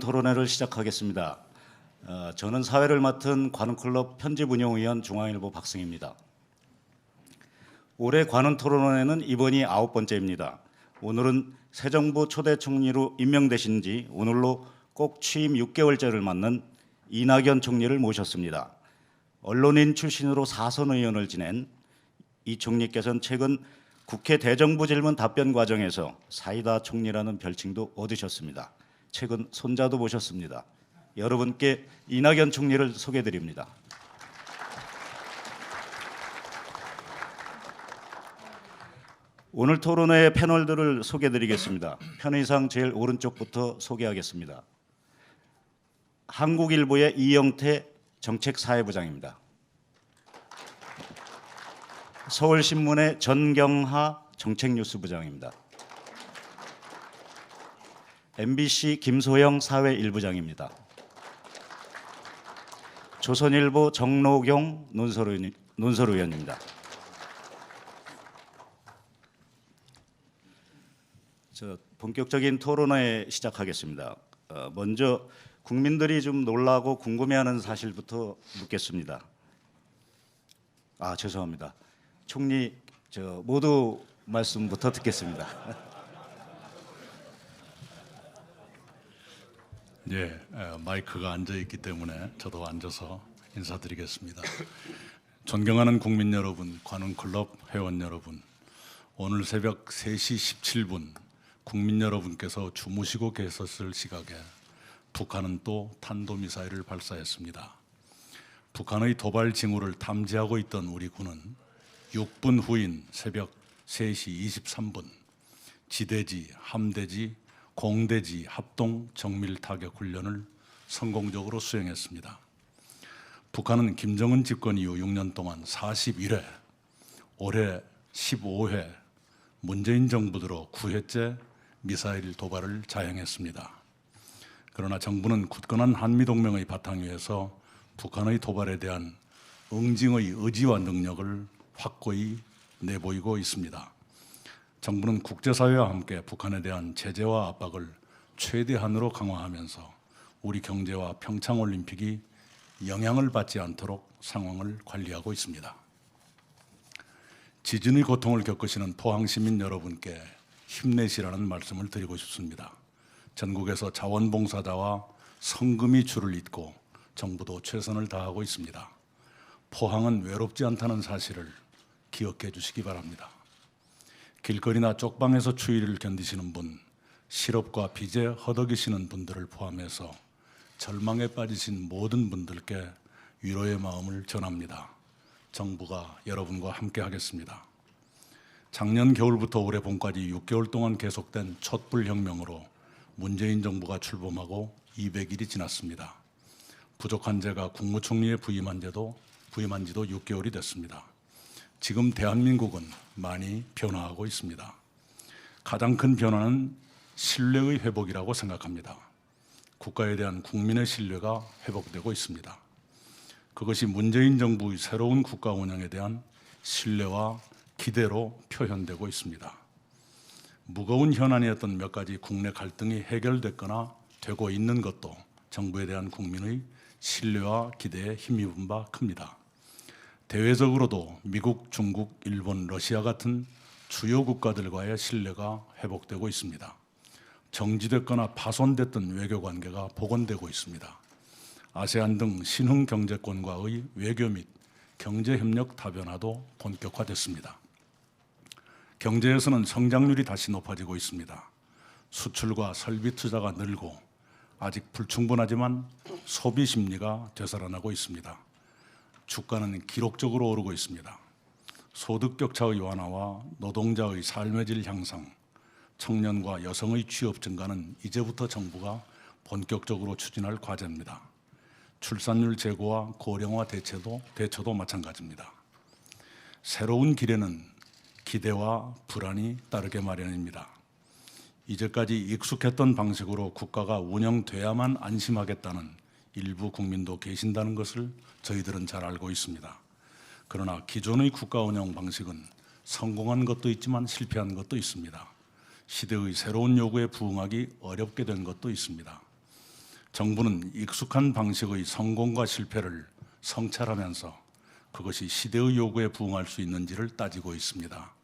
토론회를 시작하겠습니다. 저는 사회를 맡은 관훈클럽 편집운영위원 중앙일보 박승희입니다. 올해 관훈토론회는 이번이 9번째입니다. 오늘은 새 정부 초대 총리로 임명되신 지 오늘로 꼭 취임 6개월째를 맞는 이낙연 총리를 모셨습니다. 언론인 출신으로 4선 의원을 지낸 이 총리께서는 최근 국회 대정부 질문 답변 과정에서 사이다 총리라는 별칭도 얻으셨습니다. 최근 손자도 모셨습니다. 여러분께 이낙연 총리를 소개드립니다. 오늘 토론회의 패널들을 소개드리겠습니다. 편의상 제일 오른쪽부터 소개하겠습니다. 한국일보의 이영태 정책사회부장입니다. 서울신문의 전경하 정책뉴스부장입니다. MBC 김소영 사회일부장입니다. 조선일보 정로경 논설위원입니다. 본격적인 토론회 시작하겠습니다. 먼저 국민들이 좀 놀라고 궁금해하는 사실부터 묻겠습니다. 죄송합니다. 총리 모두 말씀부터 듣겠습니다. 예, 마이크가 앉아 있기 때문에 저도 앉아서 인사드리겠습니다. 존경하는 국민 여러분, 관훈클럽 회원 여러분, 오늘 새벽 3시 17분 국민 여러분께서 주무시고 계셨을 시각에 북한은 또 탄도미사일을 발사했습니다. 북한의 도발 징후를 탐지하고 있던 우리 군은 6분 후인 새벽 3시 23분 지대지, 함대지, 공대지 합동 정밀 타격 훈련을 성공적으로 수행했습니다. 북한은 김정은 집권 이후 6년 동안 41회, 올해 15회 문재인 정부 들어 9회째 미사일 도발을 자행했습니다. 그러나 정부는 굳건한 한미동맹의 바탕 위에서 북한의 도발에 대한 응징의 의지와 능력을 확고히 내보이고 있습니다. 정부는 국제사회와 함께 북한에 대한 제재와 압박을 최대한으로 강화하면서 우리 경제와 평창올림픽이 영향을 받지 않도록 상황을 관리하고 있습니다. 지진의 고통을 겪으시는 포항시민 여러분께 힘내시라는 말씀을 드리고 싶습니다. 전국에서 자원봉사자와 성금이 줄을 잇고 정부도 최선을 다하고 있습니다. 포항은 외롭지 않다는 사실을 기억해 주시기 바랍니다. 길거리나 쪽방에서 추위를 견디시는 분, 실업과 빚에 허덕이시는 분들을 포함해서 절망에 빠지신 모든 분들께 위로의 마음을 전합니다. 정부가 여러분과 함께 하겠습니다. 작년 겨울부터 올해 봄까지 6개월 동안 계속된 촛불혁명으로 문재인 정부가 출범하고 200일이 지났습니다. 부족한 제가 국무총리에 부임한 지도 6개월이 됐습니다. 지금 대한민국은 많이 변화하고 있습니다. 가장 큰 변화는 신뢰의 회복이라고 생각합니다. 국가에 대한 국민의 신뢰가 회복되고 있습니다. 그것이 문재인 정부의 새로운 국가 운영에 대한 신뢰와 기대로 표현되고 있습니다. 무거운 현안이었던 몇 가지 국내 갈등이 해결됐거나 되고 있는 것도 정부에 대한 국민의 신뢰와 기대에 힘입은 바 큽니다. 대외적으로도 미국, 중국, 일본, 러시아 같은 주요 국가들과의 신뢰가 회복되고 있습니다. 정지됐거나 파손됐던 외교관계가 복원되고 있습니다. 아세안 등 신흥 경제권과의 외교 및 경제협력 다변화도 본격화됐습니다. 경제에서는 성장률이 다시 높아지고 있습니다. 수출과 설비 투자가 늘고 아직 불충분하지만 소비 심리가 되살아나고 있습니다. 주가는 기록적으로 오르고 있습니다. 소득 격차의 완화와 노동자의 삶의 질 향상, 청년과 여성의 취업 증가는 이제부터 정부가 본격적으로 추진할 과제입니다. 출산율 제고와 고령화 대처도 마찬가지입니다. 새로운 길에는 기대와 불안이 따르게 마련입니다. 이제까지 익숙했던 방식으로 국가가 운영돼야만 안심하겠다는 일부 국민도 계신다는 것을 저희들은 잘 알고 있습니다. 그러나 기존의 국가 운영 방식은 성공한 것도 있지만 실패한 것도 있습니다. 시대의 새로운 요구에 부응하기 어렵게 된 것도 있습니다. 정부는 익숙한 방식의 성공과 실패를 성찰하면서 그것이 시대의 요구에 부응할 수 있는지를 따지고 있습니다.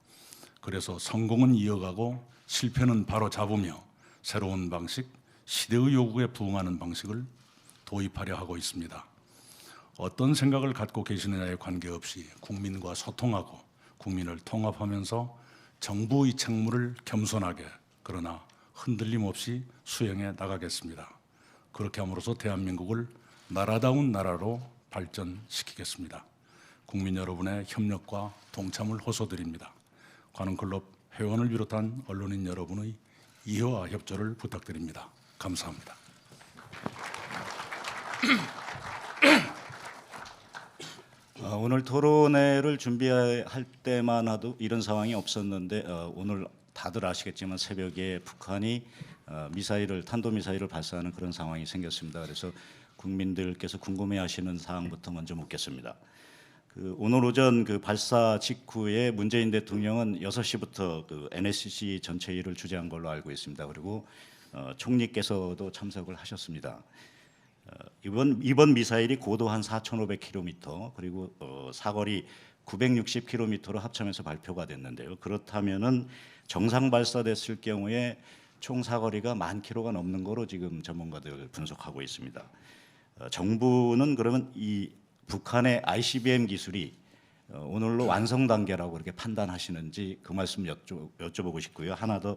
그래서 성공은 이어가고 실패는 바로 잡으며 새로운 방식, 시대의 요구에 부응하는 방식을 도입하려 하고 있습니다. 어떤 생각을 갖고 계시느냐에 관계없이 국민과 소통하고 국민을 통합하면서 정부의 책무를 겸손하게 그러나 흔들림 없이 수행해 나가겠습니다. 그렇게 함으로써 대한민국을 나라다운 나라로 발전시키겠습니다. 국민 여러분의 협력과 동참을 호소드립니다. 관훈클럽 회원을 비롯한 언론인 여러분의 이해와 협조를 부탁드립니다. 감사합니다. 오늘 토론회를 준비할 때만 해도 이런 상황이 없었는데 오늘 다들 아시겠지만 새벽에 북한이 탄도미사일을 발사하는 그런 상황이 생겼습니다. 그래서 국민들께서 궁금해하시는 사항부터 먼저 묻겠습니다. 오늘 오전 발사 직후에 문재인 대통령은 6시부터 NSC 전체 일을 주재한 걸로 알고 있습니다. 그리고 총리께서도 참석을 하셨습니다. 이번 미사일이 고도 한 4,500km 그리고 사거리 960km로 합참해서 발표가 됐는데요. 그렇다면은 정상 발사됐을 경우에 총 사거리가 10,000km가 넘는 거로 지금 전문가들 분석하고 있습니다. 정부는 그러면 이 북한의 ICBM 기술이 오늘로 완성 단계라고 그렇게 판단하시는지 그 말씀 여쭤보고 싶고요. 하나 더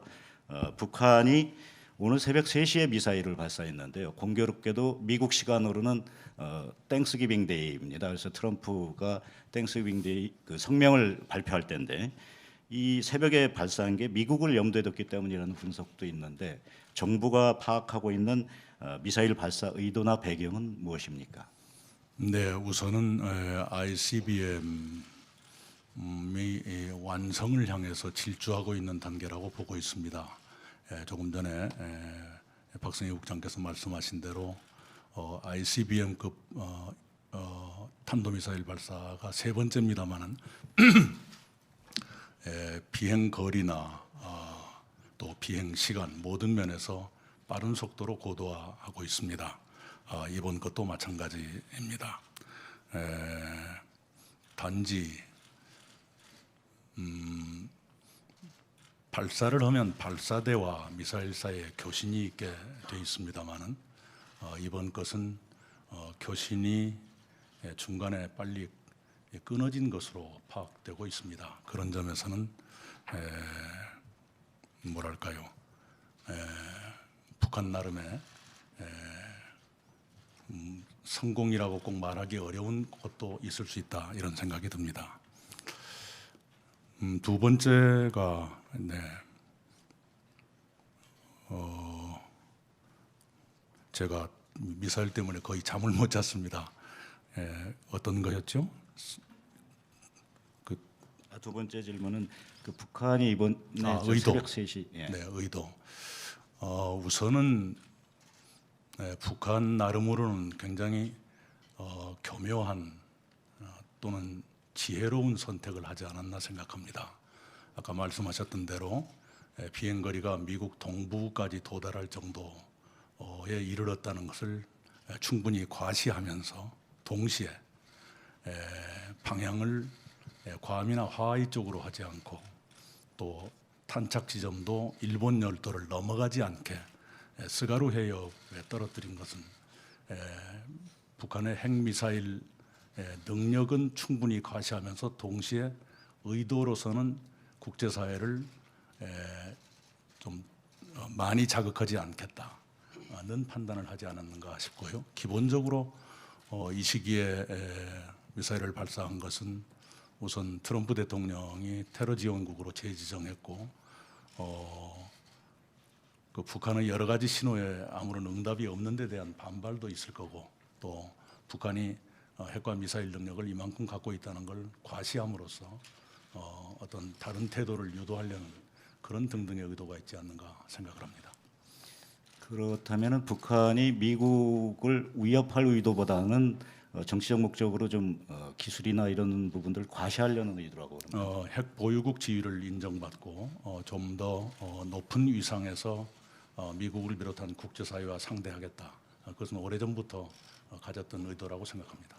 북한이 오늘 새벽 3시에 미사일을 발사했는데요. 공교롭게도 미국 시간으로는 땡스기빙 데이입니다. 그래서 트럼프가 땡스기빙 데이 성명을 발표할 때인데 이 새벽에 발사한 게 미국을 염두에 뒀기 때문이라는 분석도 있는데 정부가 파악하고 있는 미사일 발사 의도나 배경은 무엇입니까? 네, 우선은 ICBM이 완성을 향해서 질주하고 있는 단계라고 보고 있습니다. 조금 전에 박성희 국장께서 말씀하신 대로 ICBM급 탄도미사일 발사가 3번째입니다만은 비행 거리나 또 비행 시간 모든 면에서 빠른 속도로 고도화하고 있습니다. 이번 것도 마찬가지입니다. 단지 발사를 하면 발사대와 미사일 사이에 교신이 있게 돼 있습니다만은 이번 것은 교신이 중간에 빨리 끊어진 것으로 파악되고 있습니다. 그런 점에서는 뭐랄까요, 북한 나름의 성공이라고 꼭 말하기 어려운 것도 있을 수 있다 이런 생각이 듭니다. 두 번째가 제가 미사일 때문에 거의 잠을 못 잤습니다. 어떤 거였죠? 두 번째 질문은 북한이 이번에 의도. 새벽 3시 네, 의도. 우선은 북한 나름으로는 굉장히 교묘한 또는 지혜로운 선택을 하지 않았나 생각합니다. 아까 말씀하셨던 대로 비행거리가 미국 동부까지 도달할 정도에 이르렀다는 것을 충분히 과시하면서 동시에 방향을 괌이나 하와이 쪽으로 하지 않고 또 탄착 지점도 일본 열도를 넘어가지 않게 스가루 해협에 떨어뜨린 것은 북한의 핵미사일 능력은 충분히 과시하면서 동시에 의도로서는 국제사회를 좀 많이 자극하지 않겠다는 판단을 하지 않았는가 싶고요. 기본적으로 이 시기에 미사일을 발사한 것은 우선 트럼프 대통령이 테러 지원국으로 재지정했고 그 북한의 여러 가지 신호에 아무런 응답이 없는 데 대한 반발도 있을 거고 또 북한이 핵과 미사일 능력을 이만큼 갖고 있다는 걸 과시함으로써 어떤 다른 태도를 유도하려는 그런 등등의 의도가 있지 않는가 생각을 합니다. 그렇다면 북한이 미국을 위협할 의도보다는 정치적 목적으로 좀 기술이나 이런 부분들을 과시하려는 의도라고 그럽니다. 핵 보유국 지위를 인정받고 좀 더 높은 위상에서 미국을 비롯한 국제사회와 상대하겠다 그것은 오래전부터 가졌던 의도라고 생각합니다.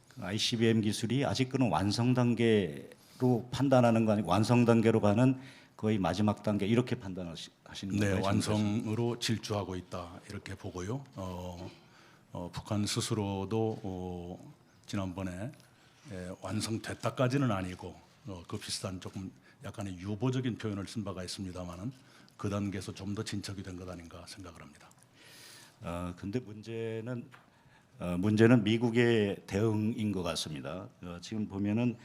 그 ICBM 기술이 아직은 완성 단계로 판단하는 거 아니고 완성 단계로 가는 거의 마지막 단계 이렇게 판단하시는 네, 건가요? 완성으로 질주하고 있다 이렇게 보고요. 북한 스스로도 지난번에 완성됐다까지는 아니고 그 비슷한 조금 약간의 유보적인 표현을 쓴 바가 있습니다만은 그 단계에서 좀 더 진척이 된 것 아닌가 생각을 합니다. 근데 문제는 미국의 대응인 것 같습니다. 지금 보면은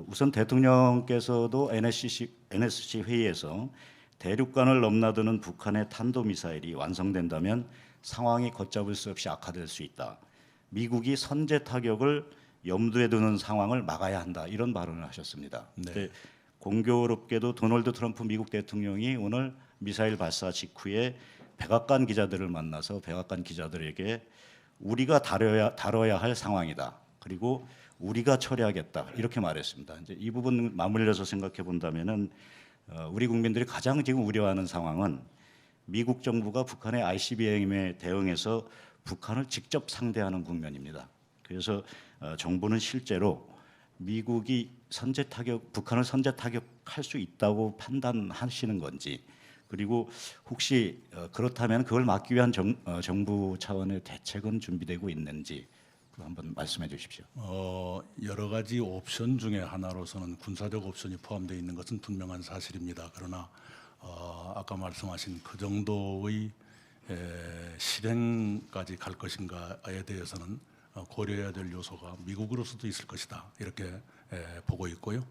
우선 대통령께서도 NSC 회의에서 대륙간을 넘나드는 북한의 탄도미사일이 완성된다면 상황이 걷잡을 수 없이 악화될 수 있다. 미국이 선제 타격을 염두에 두는 상황을 막아야 한다. 이런 발언을 하셨습니다. 네. 근데 공교롭게도 도널드 트럼프 미국 대통령이 오늘 미사일 발사 직후에 백악관 기자들을 만나서 백악관 기자들에게 우리가 다뤄야 할 상황이다. 그리고 우리가 처리하겠다. 이렇게 말했습니다. 이제 이 부분 맞물려서 생각해 본다면은 우리 국민들이 가장 지금 우려하는 상황은 미국 정부가 북한의 ICBM에 대응해서 북한을 직접 상대하는 국면입니다. 그래서 정부는 실제로 미국이 북한을 선제 타격할 수 있다고 판단하시는 건지, 그리고 혹시 그렇다면 그걸 막기 위한 정부 차원의 대책은 준비되고 있는지 한번 말씀해 주십시오. 여러 가지 옵션 중에 하나로서는 군사적 옵션이 포함되어 있는 것은 분명한 사실입니다. 그러나 아까 말씀하신 그 정도의 실행까지 갈 것인가에 대해서는 고려해야 될 요소가 미국으로서도 있을 것이다 이렇게 보고 있고요.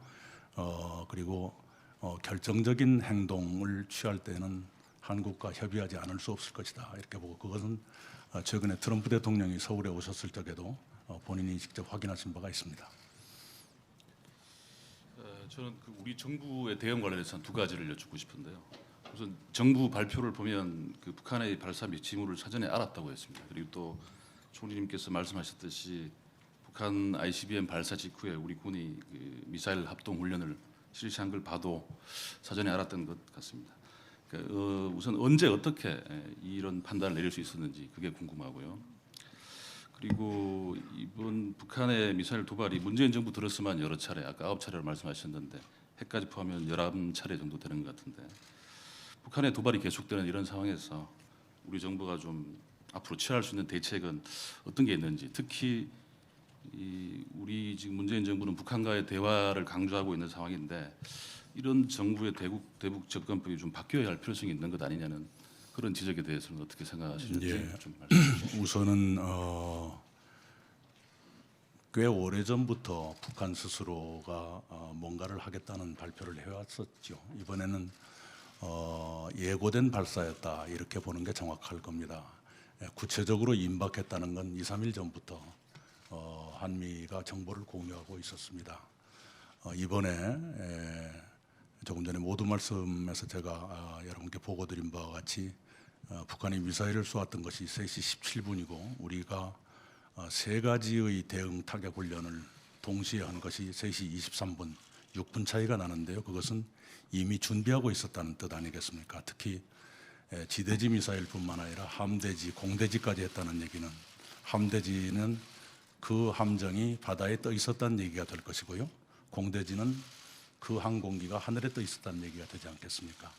그리고 결정적인 행동을 취할 때는 한국과 협의하지 않을 수 없을 것이다 이렇게 보고, 그것은 최근에 트럼프 대통령이 서울에 오셨을 적에도 본인이 직접 확인하신 바가 있습니다. 저는 우리 정부의 대응 관련해서 두 가지를 여쭙고 싶은데요. 우선 정부 발표를 보면 그 북한의 발사 및 징후를 사전에 알았다고 했습니다. 그리고 또 총리님께서 말씀하셨듯이 북한 ICBM 발사 직후에 우리 군이 그 미사일 합동 훈련을 실시한 걸 봐도 사전에 알았던 것 같습니다. 우선 언제 어떻게 이런 판단을 내릴 수 있었는지 그게 궁금하고요. 그리고 이번 북한의 미사일 도발이 문재인 정부 들었으면 여러 차례, 아까 9차례로 말씀하셨는데 핵까지 포함하면 11차례 정도 되는 것 같은데, 북한의 도발이 계속되는 이런 상황에서 우리 정부가 좀 앞으로 취할 수 있는 대책은 어떤 게 있는지, 특히 우리 지금 문재인 정부는 북한과의 대화를 강조하고 있는 상황인데 이런 정부의 대북 접근법이 좀 바뀌어야 할 필요성이 있는 것 아니냐는 그런 지적에 대해서는 어떻게 생각하시는지 좀 말씀해 주시죠. 우선은 꽤 오래 전부터 북한 스스로가 뭔가를 하겠다는 발표를 해왔었죠. 이번에는 예고된 발사였다 이렇게 보는 게 정확할 겁니다. 구체적으로 임박했다는 건 2, 3일 전부터 한미가 정보를 공유하고 있었습니다. 이번에 조금 전에 모두 말씀에서 제가 여러분께 보고드린 바와 같이 북한이 미사일을 쏘았던 것이 3시 17분이고 우리가 세 가지의 대응 타격 훈련을 동시에 한 것이 3시 23분, 6분 차이가 나는데요. 그것은 이미 준비하고 있었다는 뜻 아니겠습니까? 특히 지대지 미사일뿐만 아니라 함대지, 공대지까지 했다는 얘기는, 함대지는 그 함정이 바다에 떠 있었다는 얘기가 될 것이고요. 공대지는 그 항공기가 하늘에 떠 있었다는 얘기가 되지 않겠습니까?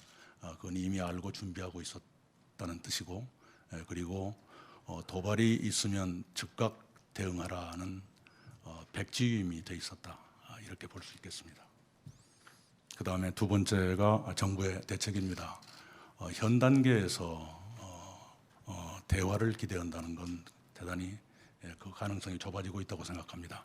그건 이미 알고 준비하고 있었다는 뜻이고, 그리고 도발이 있으면 즉각 대응하라는 백지위임이 돼 있었다 이렇게 볼 수 있겠습니다. 그 다음에 두 번째가 정부의 대책입니다. 현 단계에서 대화를 기대한다는 건 대단히 그 가능성이 좁아지고 있다고 생각합니다.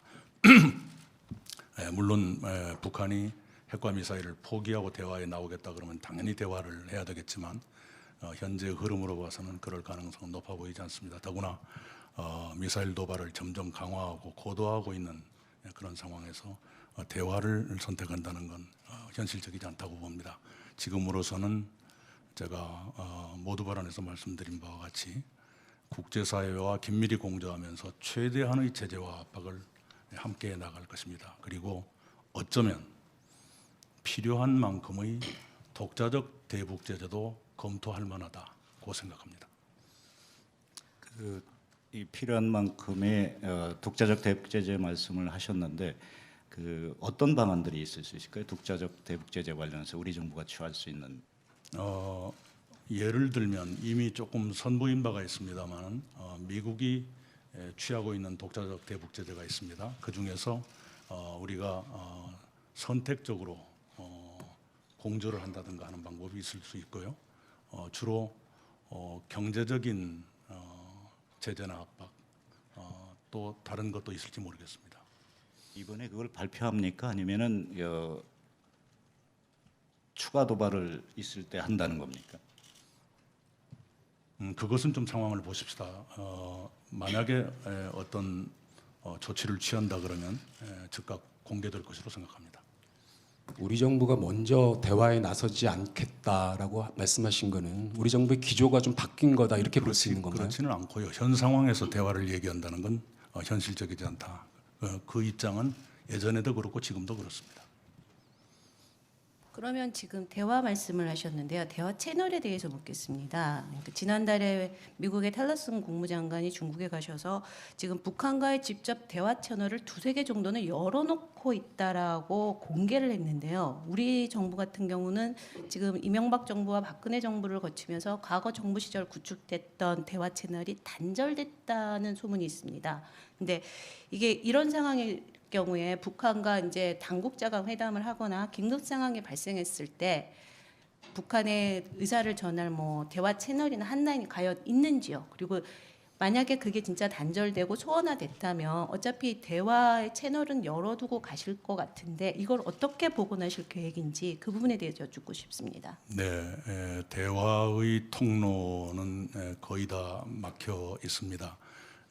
물론 북한이 핵과 미사일을 포기하고 대화에 나오겠다 그러면 당연히 대화를 해야 되겠지만 현재 흐름으로 봐서는 그럴 가능성은 높아 보이지 않습니다. 더구나 미사일 도발을 점점 강화하고 고도화하고 있는 그런 상황에서 대화를 선택한다는 건 현실적이지 않다고 봅니다. 지금으로서는 제가 모두 발언에서 말씀드린 바와 같이 국제사회와 긴밀히 공조하면서 최대한의 제재와 압박을 함께 나갈 것입니다. 그리고 어쩌면 필요한 만큼의 독자적 대북 제재도 검토할 만하다고 생각합니다. 이 필요한 만큼의 독자적 대북 제재 말씀을 하셨는데 그 어떤 방안들이 있을 수 있을까요? 독자적 대북 제재 관련해서 우리 정부가 취할 수 있는. 예를 들면 이미 조금 선보인 바가 있습니다만 미국이 취하고 있는 독자적 대북 제재가 있습니다. 그 중에서 우리가 선택적으로 공조를 한다든가 하는 방법이 있을 수 있고요. 주로 경제적인 제재나 압박, 또 다른 것도 있을지 모르겠습니다. 이번에 그걸 발표합니까? 아니면은 추가 도발을 있을 때 한다는 겁니까? 그것은 좀 상황을 보십시다. 만약에 어떤 조치를 취한다 그러면 즉각 공개될 것으로 생각합니다. 우리 정부가 먼저 대화에 나서지 않겠다라고 말씀하신 거는 우리 정부의 기조가 좀 바뀐 거다 이렇게 볼 수 있는 건가요? 그렇지는 않고요. 현 상황에서 대화를 얘기한다는 건 현실적이지 않다. 그 입장은 예전에도 그렇고 지금도 그렇습니다. 그러면 지금 대화 말씀을 하셨는데요. 대화 채널에 대해서 묻겠습니다. 그러니까 지난달에 미국의 틸러슨 국무장관이 중국에 가셔서 지금 북한과의 직접 대화 채널을 두세 개 정도는 열어놓고 있다라고 공개를 했는데요. 우리 정부 같은 경우는 지금 이명박 정부와 박근혜 정부를 거치면서 과거 정부 시절 구축됐던 대화 채널이 단절됐다는 소문이 있습니다. 근데 이게 이런 상황일 경우에 북한과 이제 당국자간 회담을 하거나 긴급 상황이 발생했을 때 북한의 의사를 전할 뭐 대화 채널이나 한라인이 과연 있는지요? 그리고 만약에 그게 진짜 단절되고 소원화됐다면 어차피 대화의 채널은 열어두고 가실 것 같은데 이걸 어떻게 복원하실 계획인지 그 부분에 대해서 여쭙고 싶습니다. 네, 대화의 통로는 거의 다 막혀 있습니다.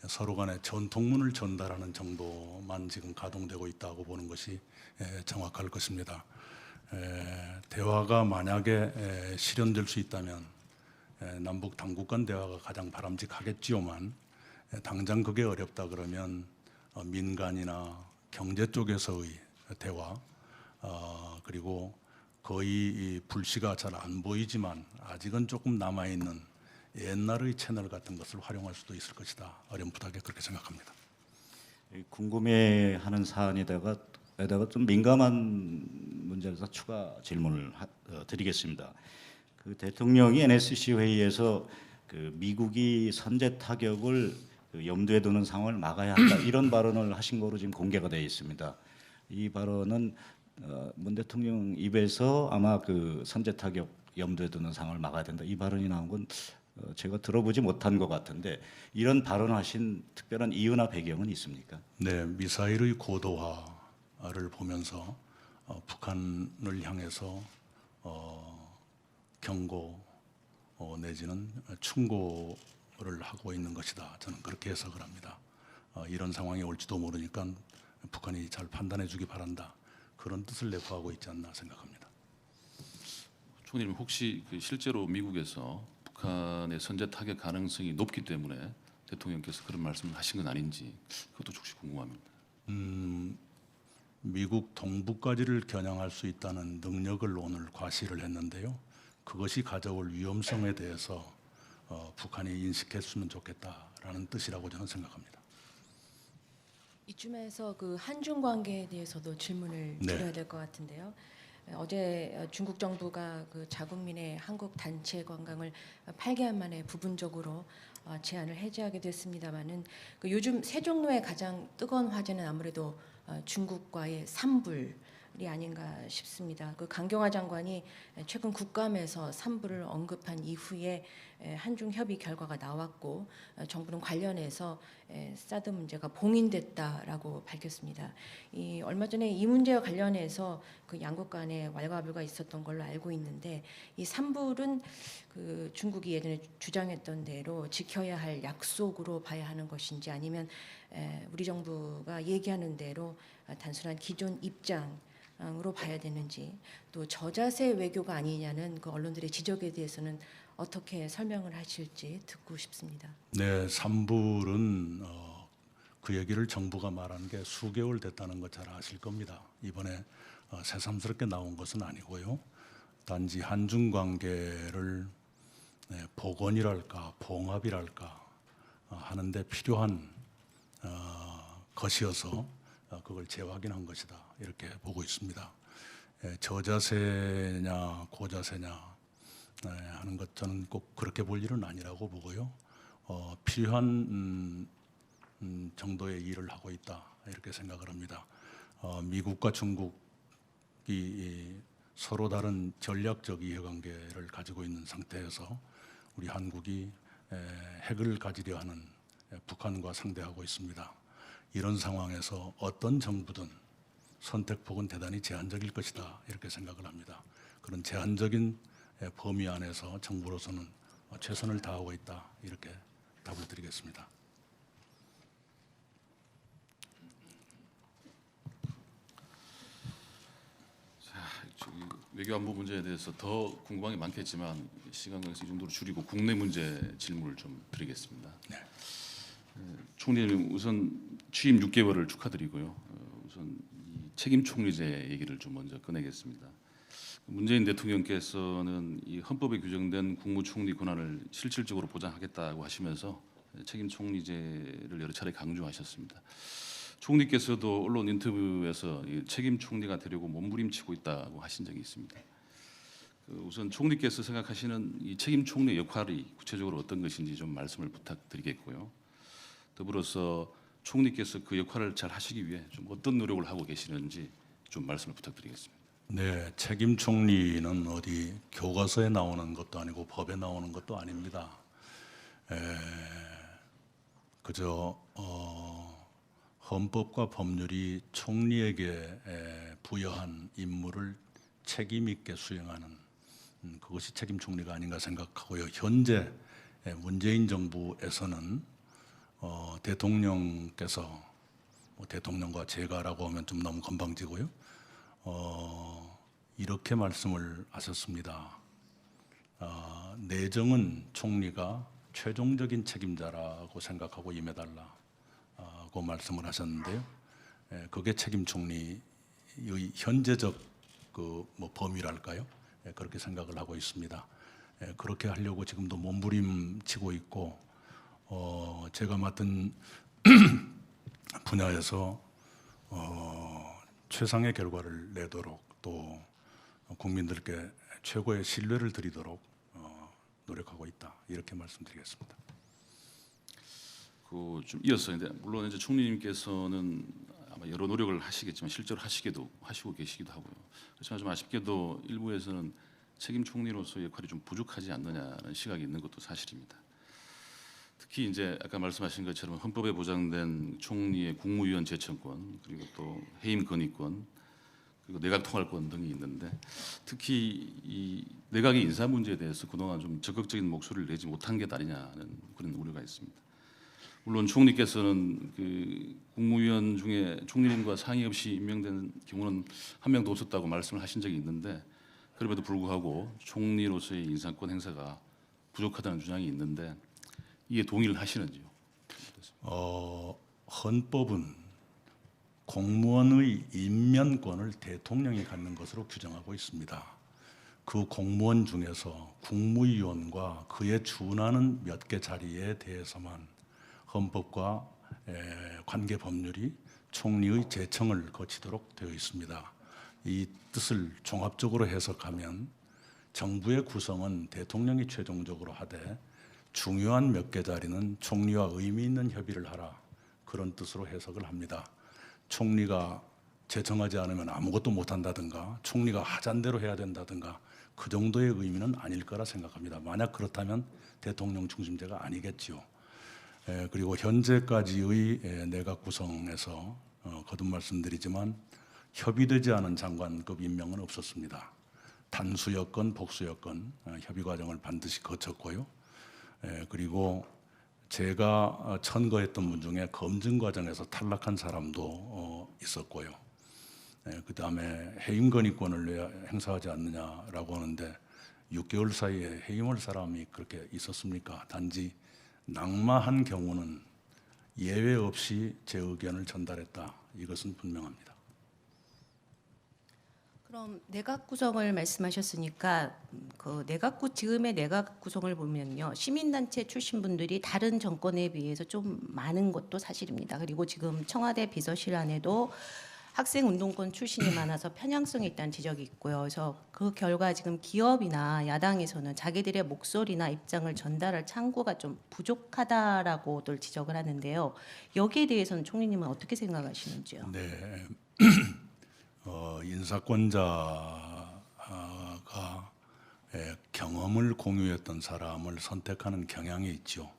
서로 간에 전통문을 전달하는 정도만 지금 가동되고 있다고 보는 것이 정확할 것입니다. 대화가 만약에 실현될 수 있다면 남북 당국 간 대화가 가장 바람직하겠지요만 당장 그게 어렵다 그러면 민간이나 경제 쪽에서의 대화 그리고 거의 불씨가 잘 안 보이지만 아직은 조금 남아있는 옛날의 채널 같은 것을 활용할 수도 있을 것이다. 어렴풋하게 그렇게 생각합니다. 궁금해하는 사안에다가 좀 민감한 문제라서 추가 질문을 드리겠습니다. 그 대통령이 NSC 회의에서 그 미국이 선제 타격을 염두에 두는 상황을 막아야 한다 이런 발언을 하신 거로 지금 공개가 되어 있습니다. 이 발언은 문 대통령 입에서 아마 그 선제 타격 염두에 두는 상황을 막아야 된다 이 발언이 나온 건 제가 들어보지 못한 것 같은데 이런 발언하신 특별한 이유나 배경은 있습니까? 네, 미사일의 고도화를 보면서 북한을 향해서 경고 내지는 충고를 하고 있는 것이다. 저는 그렇게 해석을 합니다. 이런 상황이 올지도 모르니까 북한이 잘 판단해 주기 바란다. 그런 뜻을 내포하고 있지 않나 생각합니다. 총리님 혹시 그 실제로 미국에서 북한의 선제 타격 가능성이 높기 때문에 대통령께서 그런 말씀을 하신 건 아닌지 그것도 혹시 궁금합니다. 미국 동부까지를 겨냥할 수 있다는 능력을 오늘 과시를 했는데요. 그것이 가져올 위험성에 대해서 북한이 인식했으면 좋겠다라는 뜻이라고 저는 생각합니다. 이쯤에서 그 한중 관계에 대해서도 질문을 드려야 될 것 같은데요. 어제 중국 정부가 그 자국민의 한국 단체 관광을 8개월 만에 부분적으로 제한을 해제하게 됐습니다만은 그 요즘 세 종로의 가장 뜨거운 화제는 아무래도 중국과의 산불이 아닌가 싶습니다. 그 강경화 장관이 최근 국감에서 산불을 언급한 이후에 한중 협의 결과가 나왔고 정부는 관련해서 사드 문제가 봉인됐다라고 밝혔습니다. 얼마 전에 이 문제와 관련해서 그 양국 간에 왈가불가 있었던 걸로 알고 있는데 이 산불은 그 중국이 예전에 주장했던 대로 지켜야 할 약속으로 봐야 하는 것인지 아니면 우리 정부가 얘기하는 대로 단순한 기존 입장으로 봐야 되는지 또 저자세 외교가 아니냐는 그 언론들의 지적에 대해서는 어떻게 설명을 하실지 듣고 싶습니다. 네, 산불은 그 얘기를 정부가 말한 게 수개월 됐다는 거 잘 아실 겁니다. 이번에 새삼스럽게 나온 것은 아니고요. 단지 한중 관계를 복원이랄까 봉합이랄까 하는데 필요한 것이어서 그걸 재확인한 것이다 이렇게 보고 있습니다. 저자세냐 고자세냐 하는 것 저는 꼭 그렇게 볼 일은 아니라고 보고요. 필요한 정도의 일을 하고 있다 이렇게 생각을 합니다. 미국과 중국이 서로 다른 전략적 이해관계를 가지고 있는 상태에서 우리 한국이 핵을 가지려 하는 북한과 상대하고 있습니다. 이런 상황에서 어떤 정부든 선택폭은 대단히 제한적일 것이다 이렇게 생각을 합니다. 그런 제한적인 범위 안에서 정부로서는 최선을 다하고 있다 이렇게 답을 드리겠습니다. 저기 외교안보 문제에 대해서 더 궁금한 게 많겠지만 시간 관계에서 이 정도로 줄이고 국내 문제 질문을 좀 드리겠습니다. 총리님 우선 취임 6개월을 축하드리고요. 우선 이 책임 총리제 얘기를 좀 먼저 꺼내겠습니다. 문재인 대통령께서는 이 헌법에 규정된 국무총리 권한을 실질적으로 보장하겠다고 하시면서 책임 총리제를 여러 차례 강조하셨습니다. 총리께서도 언론 인터뷰에서 이 책임 총리가 되려고 몸부림치고 있다고 하신 적이 있습니다. 우선 총리께서 생각하시는 이 책임 총리 역할이 구체적으로 어떤 것인지 좀 말씀을 부탁드리겠고요. 더불어서 총리께서 그 역할을 잘 하시기 위해 좀 어떤 노력을 하고 계시는지 좀 말씀을 부탁드리겠습니다. 네, 책임 총리는 어디 교과서에 나오는 것도 아니고 법에 나오는 것도 아닙니다. 그저 헌법과 법률이 총리에게 부여한 임무를 책임 있게 수행하는 그것이 책임 총리가 아닌가 생각하고요. 현재 문재인 정부에서는 대통령께서 대통령과 제가라고 하면 좀 너무 건방지고요. 이렇게 말씀을 하셨습니다. 내정은 총리가 최종적인 책임자라고 생각하고 임해달라고 말씀을 하셨는데요. 그게 책임 총리의 현재적 그 범위랄까요? 그렇게 생각을 하고 있습니다. 그렇게 하려고 지금도 몸부림치고 있고 제가 맡은 분야에서 최상의 결과를 내도록 또 국민들께 최고의 신뢰를 드리도록 노력하고 있다 이렇게 말씀드리겠습니다. 그 좀 이어서 이제 물론 이제 총리님께서는 아마 여러 노력을 하시겠지만 실제로 하시고 계시기도 하고요. 그렇지만 좀 아쉽게도 일부에서는 책임 총리로서의 역할이 좀 부족하지 않느냐는 시각이 있는 것도 사실입니다. 특히 이제 아까 말씀하신 것처럼 헌법에 보장된 총리의 국무위원 제청권 그리고 또 해임 건의권 그리고 내각 통할권 등이 있는데 특히 이 내각의 인사 문제에 대해서 그동안 좀 적극적인 목소리를 내지 못한 게 아니냐는 그런 우려가 있습니다. 물론 총리께서는 그 국무위원 중에 총리님과 상의 없이 임명된 경우는 한 명도 없었다고 말씀을 하신 적이 있는데 그럼에도 불구하고 총리로서의 인사권 행사가 부족하다는 주장이 있는데 이에 동의를 하시는지요? 헌법은 공무원의 임면권을 대통령이 갖는 것으로 규정하고 있습니다. 그 공무원 중에서 국무위원과 그에 준하는 몇 개 자리에 대해서만 헌법과 관계 법률이 총리의 제청을 거치도록 되어 있습니다. 이 뜻을 종합적으로 해석하면 정부의 구성은 대통령이 최종적으로 하되 중요한 몇 개 자리는 총리와 의미 있는 협의를 하라 그런 뜻으로 해석을 합니다. 총리가 제청하지 않으면 아무것도 못한다든가 총리가 하자는 대로 해야 된다든가 그 정도의 의미는 아닐 거라 생각합니다. 만약 그렇다면 대통령 중심제가 아니겠지요. 그리고 현재까지의 내각 구성에서 거듭 말씀드리지만 협의되지 않은 장관급 임명은 없었습니다. 단수여건 복수여건 협의 과정을 반드시 거쳤고요. 그리고 제가 천거했던 분 중에 검증 과정에서 탈락한 사람도 있었고요. 그 다음에 해임 건의권을 왜 행사하지 않느냐라고 하는데 6개월 사이에 해임할 사람이 그렇게 있었습니까? 단지 낙마한 경우는 예외 없이 제 의견을 전달했다. 이것은 분명합니다. 그럼 내각 구성을 말씀하셨으니까 그 지금의 내각 구성을 보면요, 시민단체 출신 분들이 다른 정권에 비해서 좀 많은 것도 사실입니다. 그리고 지금 청와대 비서실 안에도 학생 운동권 출신이 많아서 편향성이 있다는 지적이 있고요. 그래서 그 결과 지금 기업이나 야당에서는 자기들의 목소리나 입장을 전달할 창구가 좀 부족하다라고들 지적을 하는데요. 여기에 대해서는 총리님은 어떻게 생각하시는지요? 네. 인사권자가 경험을 공유했던 사람을 선택하는 경향이 있죠.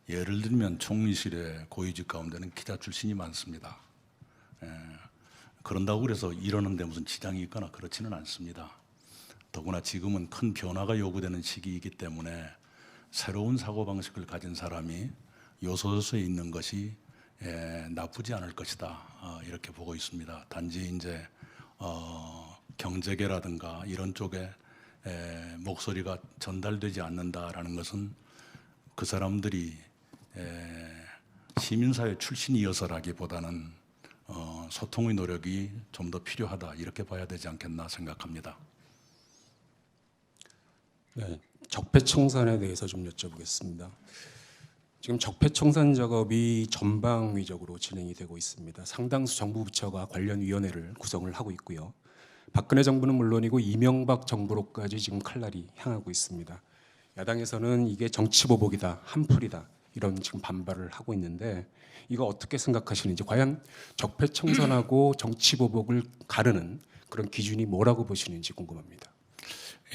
예를 들면 총리실의 고위직 가운데는 기자 출신이 많습니다. 그런다고 그래서 이러는데 무슨 지장이 있거나 그렇지는 않습니다. 더구나 지금은 큰 변화가 요구되는 시기이기 때문에 새로운 사고방식을 가진 사람이 요소에 있는 것이 나쁘지 않을 것이다, 이렇게 보고 있습니다. 단지 이제 경제계라든가 이런 쪽에 목소리가 전달되지 않는다라는 것은 그 사람들이 시민사회 출신이어서라기보다는 소통의 노력이 좀 더 필요하다, 이렇게 봐야 되지 않겠나 생각합니다. 네, 적폐청산에 대해서 좀 여쭤보겠습니다. 지금 적폐청산 작업이 전방위적으로 진행이 되고 있습니다. 상당수 정부 부처가 관련 위원회를 구성을 하고 있고요. 박근혜 정부는 물론이고 이명박 정부로까지 지금 칼날이 향하고 있습니다. 야당에서는 이게 정치보복이다, 한풀이다, 이런 지금 반발을 하고 있는데 이거 어떻게 생각하시는지, 과연 적폐청산하고 정치보복을 가르는 그런 기준이 뭐라고 보시는지 궁금합니다.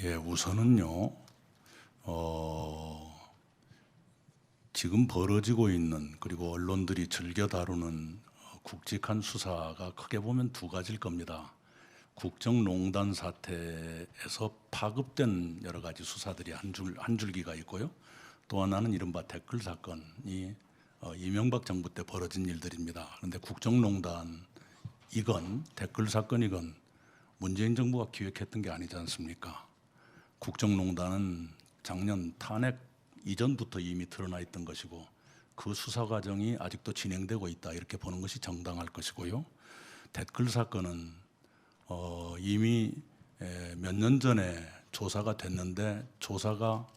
예, 우선은요, 지금 벌어지고 있는, 그리고 언론들이 즐겨 다루는 굵직한 수사가 크게 보면 두 가지일 겁니다. 국정농단 사태에서 파급된 여러 가지 수사들이 한 줄기가 있고요. 또 하나는 이른바 댓글 사건이 이명박 정부 때 벌어진 일들입니다. 그런데 국정농단 이건 댓글 사건이건 문재인 정부가 기획했던 게 아니지 않습니까? 국정농단은 작년 탄핵 이전부터 이미 드러나 있던 것이고 그 수사 과정이 아직도 진행되고 있다, 이렇게 보는 것이 정당할 것이고요. 댓글 사건은 이미 몇 년 전에 조사가 됐는데 조사가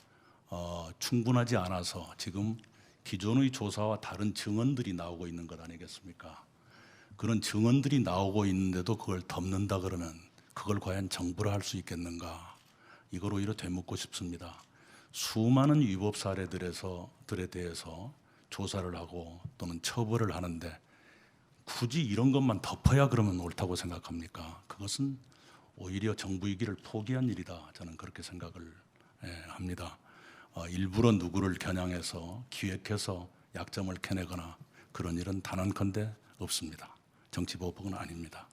충분하지 않아서 지금 기존의 조사와 다른 증언들이 나오고 있는 것 아니겠습니까? 그런 증언들이 나오고 있는데도 그걸 덮는다 그러면 그걸 과연 정부라 할 수 있겠는가? 이걸 오히려 되묻고 싶습니다. 수많은 위법 사례들에 대해서 조사를 하고 또는 처벌을 하는데 굳이 이런 것만 덮어야 그러면 옳다고 생각합니까? 그것은 오히려 정부이기를 포기한 일이다, 저는 그렇게 생각을 합니다. 일부러 누구를 겨냥해서 기획해서 약점을 캐내거나 그런 일은 단언컨대 없습니다. 정치보복은 아닙니다.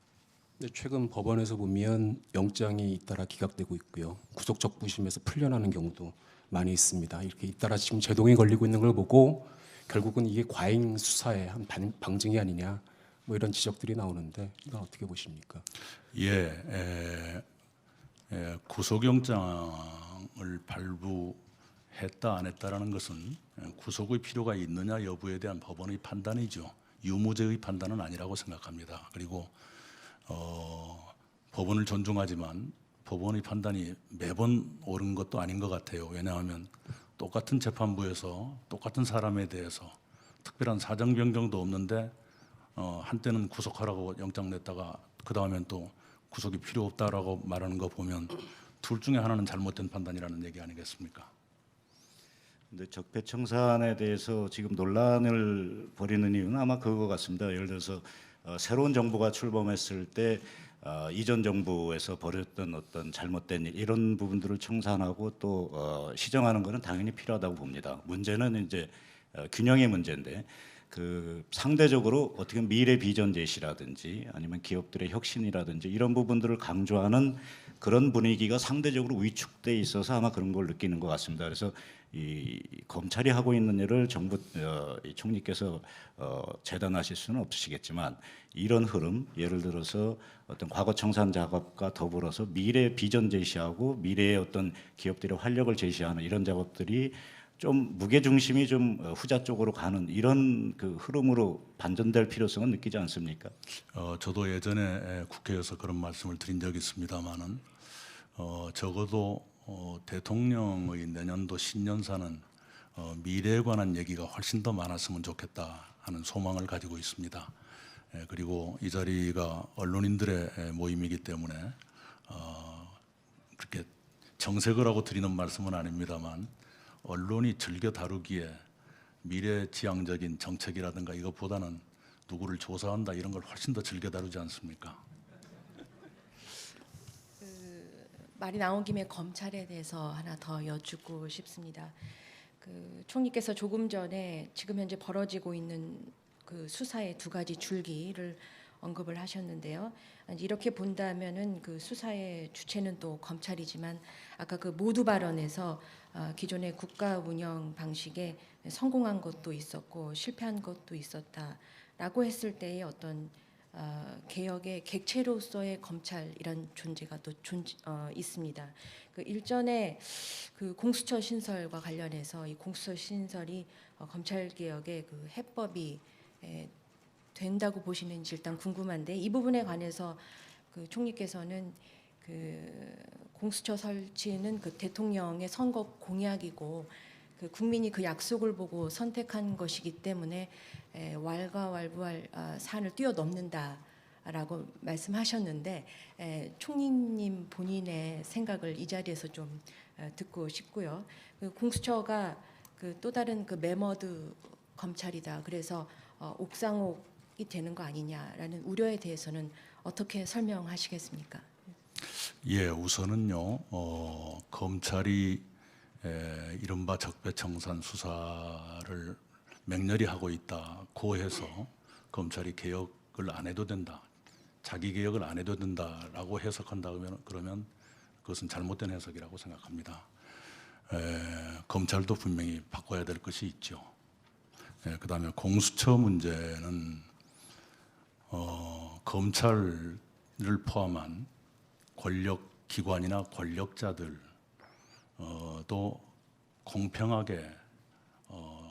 네, 최근 법원에서 보면 영장이 잇따라 기각되고 있고요. 구속적부심에서 풀려나는 경우도 많이 있습니다. 이렇게 잇따라 지금 제동이 걸리고 있는 걸 보고 결국은 이게 과잉 수사의 한 방증이 아니냐, 뭐 이런 지적들이 나오는데 이건 어떻게 보십니까? 구속영장을 발부했다 안 했다라는 것은 구속의 필요가 있느냐 여부에 대한 법원의 판단이죠. 유무죄의 판단은 아니라고 생각합니다. 그리고 법원을 존중하지만 법원의 판단이 매번 옳은 것도 아닌 것 같아요. 왜냐하면 똑같은 재판부에서 똑같은 사람에 대해서 특별한 사정 변경도 없는데 한때는 구속하라고 영장 냈다가 그 다음엔 또 구속이 필요 없다라고 말하는 거 보면 둘 중에 하나는 잘못된 판단이라는 얘기 아니겠습니까? 근데 적폐청산에 대해서 지금 논란을 벌이는 이유는 아마 그거 같습니다. 예를 들어서 새로운 정부가 출범했을 때 이전 정부에서 벌였던 어떤 잘못된 일, 이런 부분들을 청산하고 또 시정하는 것은 당연히 필요하다고 봅니다. 문제는 이제 균형의 문제인데, 그 상대적으로 어떻게 보면 미래 비전 제시라든지 아니면 기업들의 혁신이라든지 이런 부분들을 강조하는 그런 분위기가 상대적으로 위축돼 있어서 아마 그런 걸 느끼는 것 같습니다. 그래서 이 검찰이 하고 있는 일을 정부 이 총리께서 재단하실 수는 없으시겠지만, 이런 흐름, 예를 들어서 어떤 과거 청산 작업과 더불어서 미래 비전 제시하고 미래의 어떤 기업들의 활력을 제시하는 이런 작업들이 좀 무게 중심이 좀 후자 쪽으로 가는 이런 그 흐름으로 반전될 필요성은 느끼지 않습니까? 저도 예전에 국회에서 그런 말씀을 드린 적이 있습니다만은 적어도 대통령의 내년도 신년사는 미래에 관한 얘기가 훨씬 더 많았으면 좋겠다 하는 소망을 가지고 있습니다. 그리고 이 자리가 언론인들의 모임이기 때문에 그렇게 정색을 하고 드리는 말씀은 아닙니다만 언론이 즐겨 다루기에 미래지향적인 정책이라든가 이것보다는 누구를 조사한다 이런 걸 훨씬 더 즐겨 다루지 않습니까? 말이 나온 김에 검찰에 대해서 하나 더 여쭙고 싶습니다. 그 총리께서 조금 전에 지금 현재 벌어지고 있는 그 수사의 두 가지 줄기를 언급을 하셨는데요. 이렇게 본다면은 그 수사의 주체는 또 검찰이지만 아까 그 모두 발언에서 기존의 국가 운영 방식에 성공한 것도 있었고 실패한 것도 있었다라고 했을 때의 어떤 개혁의 객체로서의 검찰이란 존재가 또 있습니다. 그 일전에 그 공수처 신설과 관련해서 이 공수처 신설이 검찰 개혁의 그 해법이 된다고 보시는지 일단 궁금한데 이 부분에 관해서 그 총리께서는 그 공수처 설치는 그 대통령의 선거 공약이고 그 국민이 그 약속을 보고 선택한 것이기 때문에 왈가왈부할 사안을 뛰어넘는다라고 말씀하셨는데 총리님 본인의 생각을 이 자리에서 좀 듣고 싶고요. 그 공수처가 그 또 다른 그 매머드 검찰이다. 그래서 옥상옥이 되는 거 아니냐라는 우려에 대해서는 어떻게 설명하시겠습니까? 예, 우선은요 검찰이 이른바 적폐청산 수사를 맹렬히 하고 있다고 해서 검찰이 개혁을 안 해도 된다, 자기 개혁을 안 해도 된다라고 해석한다 그러면 그것은 잘못된 해석이라고 생각합니다. 검찰도 분명히 바꿔야 될 것이 있죠. 그다음에 공수처 문제는 검찰을 포함한 권력 기관이나 권력자들 또 공평하게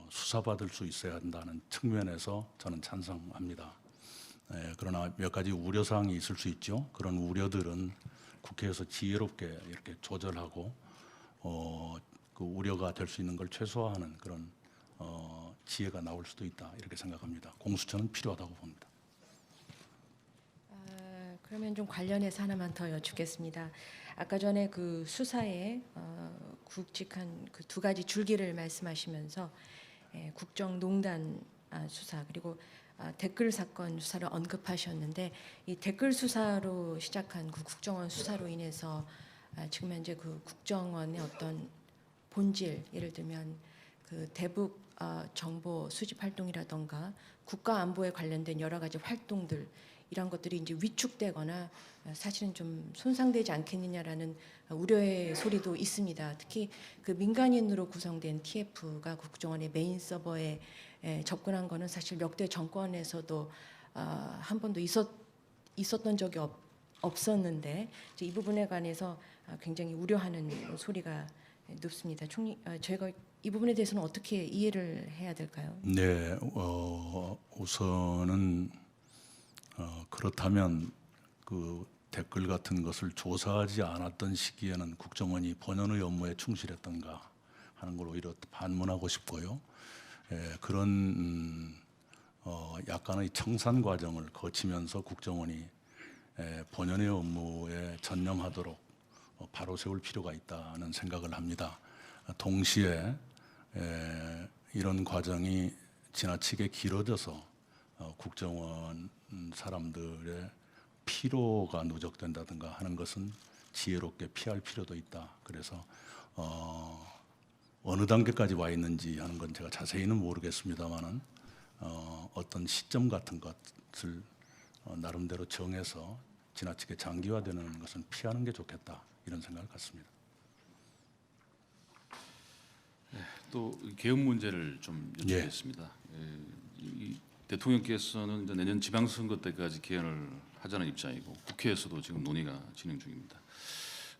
수사받을 수 있어야 한다는 측면에서 저는 찬성합니다. 그러나 몇 가지 우려사항이 있을 수 있죠. 그런 우려들은 국회에서 지혜롭게 이렇게 조절하고 그 우려가 될 수 있는 걸 최소화하는 그런 지혜가 나올 수도 있다 이렇게 생각합니다. 공수처는 필요하다고 봅니다. 그러면 좀 관련해서 하나만 더 여쭙겠습니다. 아까 전에 그 수사에 굵직한 그 두 가지 줄기를 말씀하시면서 국정농단 수사 그리고 댓글 사건 수사를 언급하셨는데 이 댓글 수사로 시작한 그 국정원 수사로 인해서 지금 현재 그 국정원의 어떤 본질 예를 들면 그 대북 정보 수집 활동이라던가 국가 안보에 관련된 여러 가지 활동들 이런 것들이 이제 위축되거나 사실은 좀 손상되지 않겠느냐라는 우려의 소리도 있습니다. 특히 그 민간인으로 구성된 TF가 국정원의 메인 서버에 접근한 거는 사실 역대 정권에서도 한 번도 있었던 적이 없었는데 이 부분에 관해서 굉장히 우려하는 소리가 높습니다. 총리, 저희가 이 부분에 대해서는 어떻게 이해를 해야 될까요? 네, 우선은 그렇다면 그 댓글 같은 것을 조사하지 않았던 시기에는 국정원이 본연의 업무에 충실했던가 하는 걸 오히려 반문하고 싶고요. 그런 약간의 청산 과정을 거치면서 국정원이 본연의 업무에 전념하도록 바로 세울 필요가 있다는 생각을 합니다. 동시에 이런 과정이 지나치게 길어져서 국정원 사람들의 피로가 누적된다든가 하는 것은 지혜롭게 피할 필요도 있다. 그래서 어느 단계까지 와 있는지 하는 건 제가 자세히는 모르겠습니다만은 어떤 시점 같은 것을 나름대로 정해서 지나치게 장기화되는 것은 피하는 게 좋겠다 이런 생각을 갖습니다. 또 개혁 문제를 좀 여쭙겠습니다. 이 대통령께서는 이제 내년 지방선거 때까지 개헌을 하자는 입장이고 국회에서도 지금 논의가 진행 중입니다.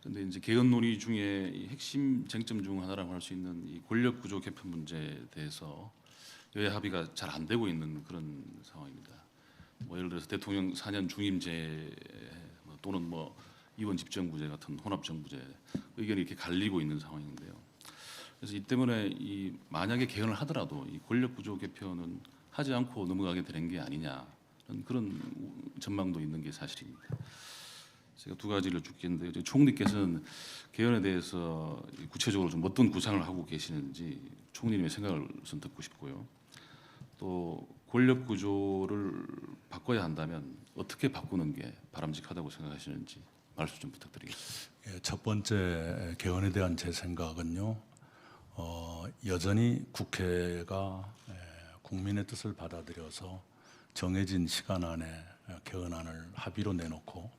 근데 이제 개헌 논의 중에 이 핵심 쟁점 중 하나라고 할 수 있는 이 권력 구조 개편 문제에 대해서 여야 합의가 잘 안 되고 있는 그런 상황입니다. 뭐 예를 들어서 대통령 4년 중임제 또는 뭐 이원 집정부제 같은 혼합정부제 의견이 이렇게 갈리고 있는 상황인데요. 그래서 이 때문에 이 만약에 개헌을 하더라도 이 권력 구조 개편은 하지 않고 넘어가게 되는 게 아니냐는 그런 전망도 있는 게 사실입니다. 제가 두 가지를 줬겠는데요. 총리께서는 개헌에 대해서 구체적으로 좀 어떤 구상을 하고 계시는지 총리님의 생각을 우선 듣고 싶고요. 또 권력 구조를 바꿔야 한다면 어떻게 바꾸는 게 바람직하다고 생각하시는지 말씀 좀 부탁드리겠습니다. 예, 첫 번째 개헌에 대한 제 생각은요. 여전히 국회가 국민의 뜻을 받아들여서 정해진 시간 안에 개헌안을 합의로 내놓고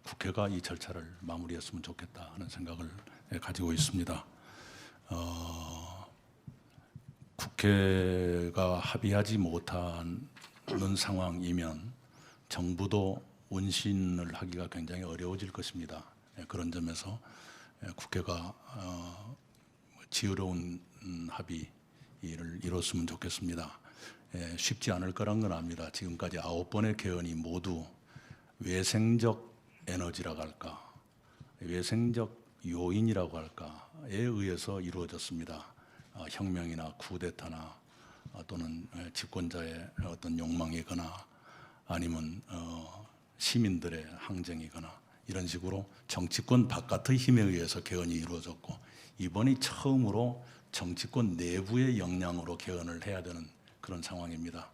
국회가 이 절차를 마무리했으면 좋겠다 하는 생각을 가지고 있습니다. 국회가 합의하지 못하는 상황이면 정부도 운신을 하기가 굉장히 어려워질 것입니다. 그런 점에서 국회가 지혜로운 합의를 이뤘으면 좋겠습니다. 쉽지 않을 거란 건 압니다. 지금까지 9번의 개헌이 모두 외생적 에너지라고 할까, 외생적 요인이라고 할까에 의해서 이루어졌습니다. 혁명이나 쿠데타나 또는 집권자의 어떤 욕망이거나 아니면 시민들의 항쟁이거나 이런 식으로 정치권 바깥의 힘에 의해서 개헌이 이루어졌고 이번이 처음으로 정치권 내부의 역량으로 개헌을 해야 되는 그런 상황입니다.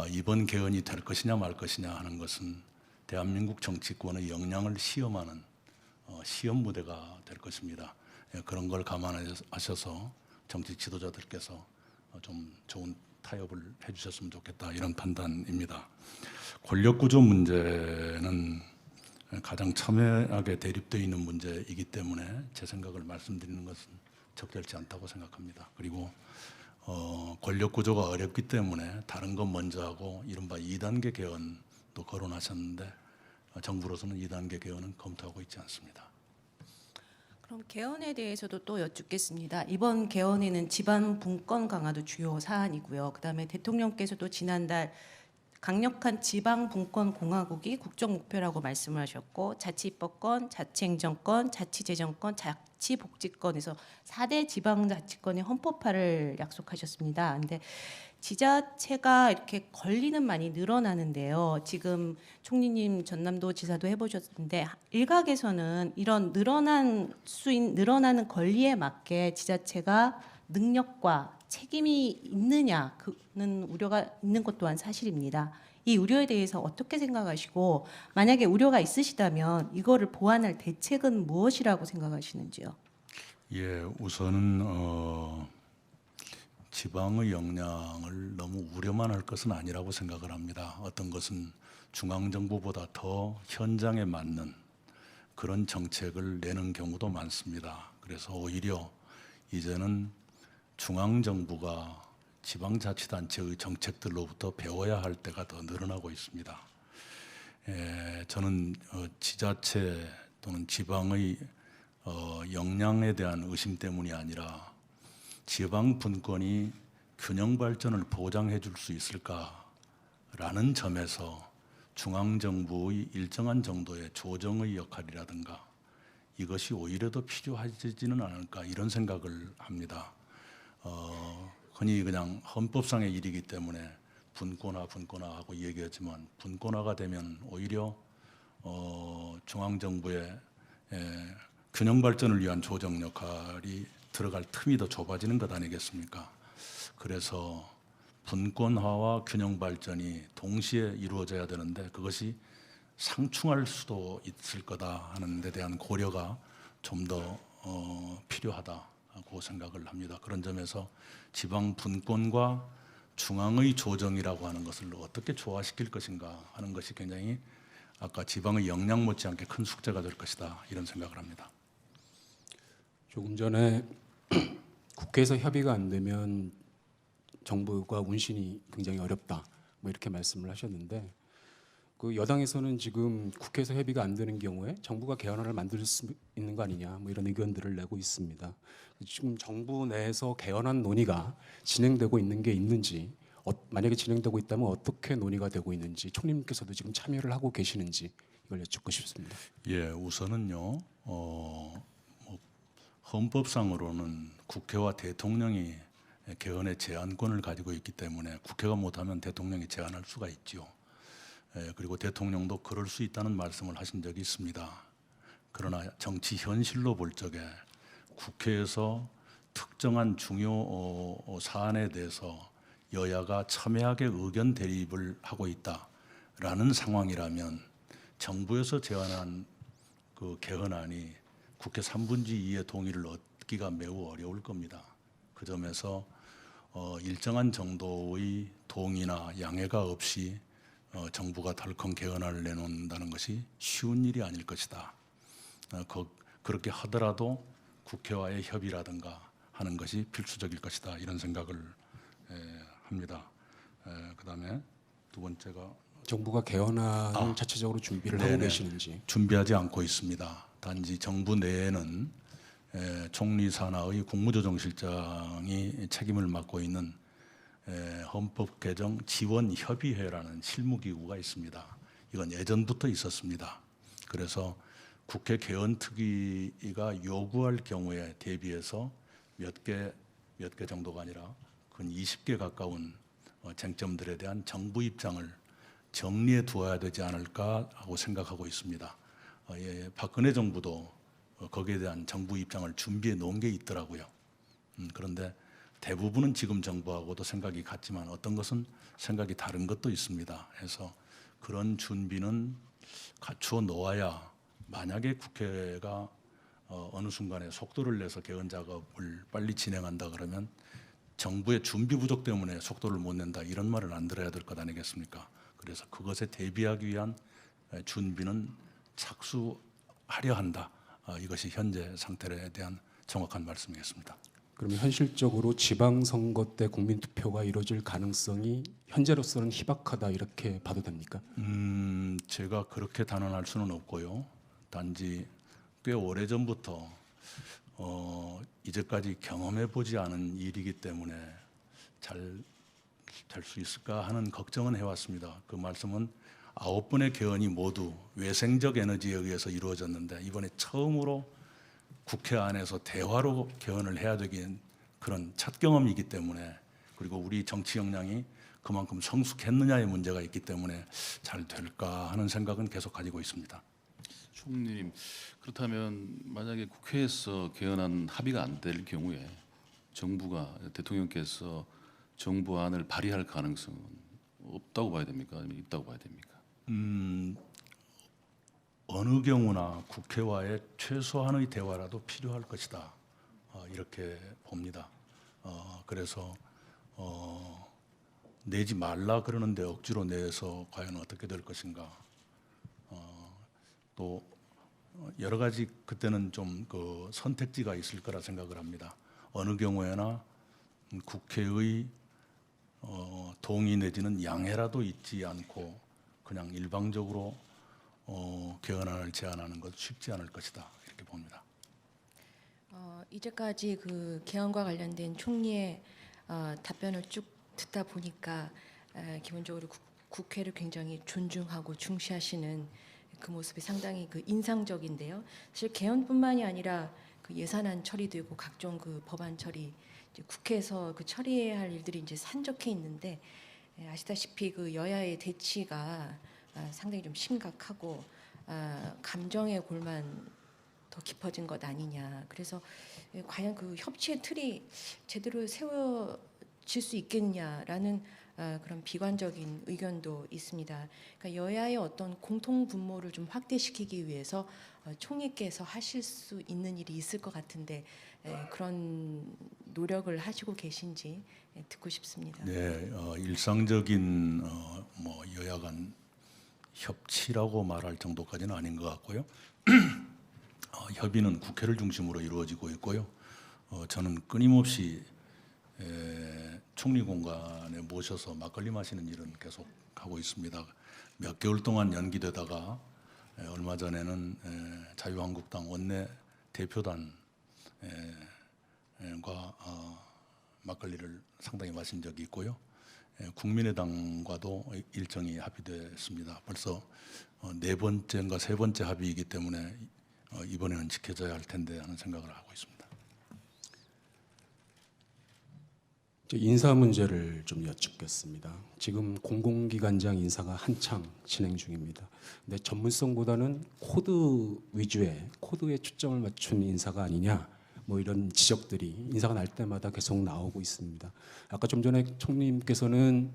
이번 개헌이 될 것이냐 말 것이냐 하는 것은 대한민국 정치권의 역량을 시험하는 시험 무대가 될 것입니다. 그런 걸 감안하셔서 정치 지도자들께서 좀 좋은 타협을 해주셨으면 좋겠다 이런 판단입니다. 권력구조 문제는 가장 첨예하게 대립되어 있는 문제이기 때문에 제 생각을 말씀드리는 것은 적절치 않다고 생각합니다. 그리고 권력구조가 어렵기 때문에 다른 것 먼저 하고 이른바 2단계 개헌도 거론하셨는데 정부로서는 2단계 개헌은 검토하고 있지 않습니다. 그럼 개헌에 대해서도 또 여쭙겠습니다. 이번 개헌에는 지방 분권 강화도 주요 사안이고요. 그다음에 대통령께서도 지난달 강력한 지방 분권 공화국이 국정 목표라고 말씀을 하셨고 자치입법권, 자치행정권, 자치재정권, 자치복지권에서 4대 지방자치권의 헌법화를 약속하셨습니다. 근데 지자체가 이렇게 권리는 많이 늘어나는데요. 지금 총리님 전남도 지사도 해보셨는데 일각에서는 이런 늘어나는 권리에 맞게 지자체가 능력과 책임이 있느냐는 우려가 있는 것 또한 사실입니다. 이 우려에 대해서 어떻게 생각하시고 만약에 우려가 있으시다면 이거를 보완할 대책은 무엇이라고 생각하시는지요? 예, 우선은 지방의 역량을 너무 우려만 할 것은 아니라고 생각을 합니다. 어떤 것은 중앙정부보다 더 현장에 맞는 그런 정책을 내는 경우도 많습니다. 그래서 오히려 이제는 중앙정부가 지방자치단체의 정책들로부터 배워야 할 때가 더 늘어나고 있습니다. 저는 지자체 또는 지방의 역량에 대한 의심 때문이 아니라 지방 분권이 균형 발전을 보장해 줄 수 있을까라는 점에서 중앙정부의 일정한 정도의 조정의 역할이라든가 이것이 오히려 더 필요하지는 않을까 이런 생각을 합니다. 흔히 그냥 헌법상의 일이기 때문에 분권화하고 얘기하지만 분권화가 되면 오히려 중앙정부의 균형 발전을 위한 조정 역할이 들어갈 틈이 더 좁아지는 것 아니겠습니까? 그래서 분권화와 균형 발전이 동시에 이루어져야 되는데 그것이 상충할 수도 있을 거다 하는 데 대한 고려가 좀 더 필요하다고 생각을 합니다. 그런 점에서 지방 분권과 중앙의 조정이라고 하는 것을 어떻게 조화시킬 것인가 하는 것이 굉장히 아까 지방의 역량 못지않게 큰 숙제가 될 것이다 이런 생각을 합니다. 조금 전에 국회에서 협의가 안 되면 정부가 운신이 굉장히 어렵다 뭐 이렇게 말씀을 하셨는데 그 여당에서는 지금 국회에서 협의가 안 되는 경우에 정부가 개헌안을 만들 수 있는 거 아니냐 뭐 이런 의견들을 내고 있습니다. 지금 정부 내에서 개헌안 논의가 진행되고 있는 게 있는지 만약에 진행되고 있다면 어떻게 논의가 되고 있는지 총리님께서도 지금 참여를 하고 계시는지 이걸 여쭙고 싶습니다. 예, 우선은요. 뭐 헌법상으로는 국회와 대통령이 개헌의 제한권을 가지고 있기 때문에 국회가 못하면 대통령이 제안할 수가 있죠. 그리고 대통령도 그럴 수 있다는 말씀을 하신 적이 있습니다. 그러나 정치 현실로 볼 적에 국회에서 특정한 중요 사안에 대해서 여야가 첨예하게 의견 대립을 하고 있다라는 상황이라면 정부에서 제안한 그 개헌안이 국회 3분의 2의 동의를 얻기가 매우 어려울 겁니다. 그 점에서 일정한 정도의 동의나 양해가 없이 정부가 덜컹 개헌안을 내놓는다는 것이 쉬운 일이 아닐 것이다. 그렇게 하더라도 국회와의 협의라든가 하는 것이 필수적일 것이다. 이런 생각을 합니다. 그다음에 두 번째가 정부가 개헌안을 자체적으로 준비를 하고 네네. 계시는지. 준비하지 않고 있습니다. 단지 정부 내에는 총리 산하의 국무조정실장이 책임을 맡고 있는 헌법개정 지원협의회라는 실무기구가 있습니다. 이건 예전부터 있었습니다. 그래서 국회 개헌특위가 요구할 경우에 대비해서 몇 개 정도가 아니라 근 20개 가까운 쟁점들에 대한 정부 입장을 정리해 두어야 되지 않을까 하고 생각하고 있습니다. 박근혜 정부도 거기에 대한 정부 입장을 준비해 놓은 게 있더라고요. 그런데 대부분은 지금 정부하고도 생각이 같지만 어떤 것은 생각이 다른 것도 있습니다. 해서 그런 준비는 갖추어 놓아야 만약에 국회가 어느 순간에 속도를 내서 개헌 작업을 빨리 진행한다 그러면 정부의 준비 부족 때문에 속도를 못 낸다 이런 말은 안 들어야 될 것 아니겠습니까? 그래서 그것에 대비하기 위한 준비는 착수하려 한다. 이것이 현재 상태에 대한 정확한 말씀이겠습니다. 그러면 현실적으로 지방선거 때 국민투표가 이루어질 가능성이 현재로서는 희박하다 이렇게 봐도 됩니까? 제가 그렇게 단언할 수는 없고요. 단지 꽤 오래전부터 이제까지 경험해 보지 않은 일이기 때문에 잘 될 수 있을까 하는 걱정은 해왔습니다. 그 말씀은 9번의 개헌이 모두 외생적 에너지에 의해서 이루어졌는데 이번에 처음으로 국회 안에서 대화로 개헌을 해야 되긴 그런 첫 경험이기 때문에 그리고 우리 정치 역량이 그만큼 성숙했느냐의 문제가 있기 때문에 잘 될까 하는 생각은 계속 가지고 있습니다. 총리님, 그렇다면 만약에 국회에서 개헌안 합의가 안 될 경우에 정부가 대통령께서 정부안을 발의할 가능성은 없다고 봐야 됩니까? 아니면 있다고 봐야 됩니까? 어느 경우나 국회와의 최소한의 대화라도 필요할 것이다. 이렇게 봅니다. 그래서 내지 말라 그러는데 억지로 내서 과연 어떻게 될 것인가. 또 여러 가지 그때는 좀 그 선택지가 있을 거라 생각을 합니다. 어느 경우에나 국회의 동의 내지는 양해라도 있지 않고 그냥 일방적으로 개헌안을 제안하는 것 쉽지 않을 것이다 이렇게 봅니다. 이제까지 그 개헌과 관련된 총리의 답변을 쭉 듣다 보니까 기본적으로 국회를 굉장히 존중하고 중시하시는 그 모습이 상당히 그 인상적인데요. 사실 개헌뿐만이 아니라 그 예산안 처리되고 각종 그 법안 처리, 이제 국회에서 그 처리해야 할 일들이 이제 산적해 있는데 아시다시피 그 여야의 대치가 상당히 좀 심각하고 감정의 골만 더 깊어진 것 아니냐. 그래서 과연 그 협치의 틀이 제대로 세워질 수 있겠냐라는 그런 비관적인 의견도 있습니다. 그러니까 여야의 어떤 공통 분모를 좀 확대시키기 위해서 총리께서 하실 수 있는 일이 있을 것 같은데 그런 노력을 하시고 계신지 듣고 싶습니다. 네, 일상적인 뭐 여야 간 협치라고 말할 정도까지는 아닌 것 같고요. 협의는 국회를 중심으로 이루어지고 있고요. 저는 끊임없이 총리 공간에 모셔서 막걸리 마시는 일은 계속 생각하고 있습니다. 몇 개월 동안 연기되다가 얼마 전에는 자유한국당 원내 대표단과 막걸리를 상당히 마신 적이 있고요. 국민의당과도 일정이 합의됐습니다. 벌써 네 번째인가 세 번째 합의이기 때문에 이번에는 지켜져야 할 텐데 하는 생각을 하고 있습니다. 인사 문제를 좀 여쭙겠습니다. 지금 공공기관장 인사가 한창 진행 중입니다. 근데 전문성보다는 코드에 초점을 맞춘 인사가 아니냐, 뭐 이런 지적들이 인사가 날 때마다 계속 나오고 있습니다. 아까 좀 전에 총리님께서는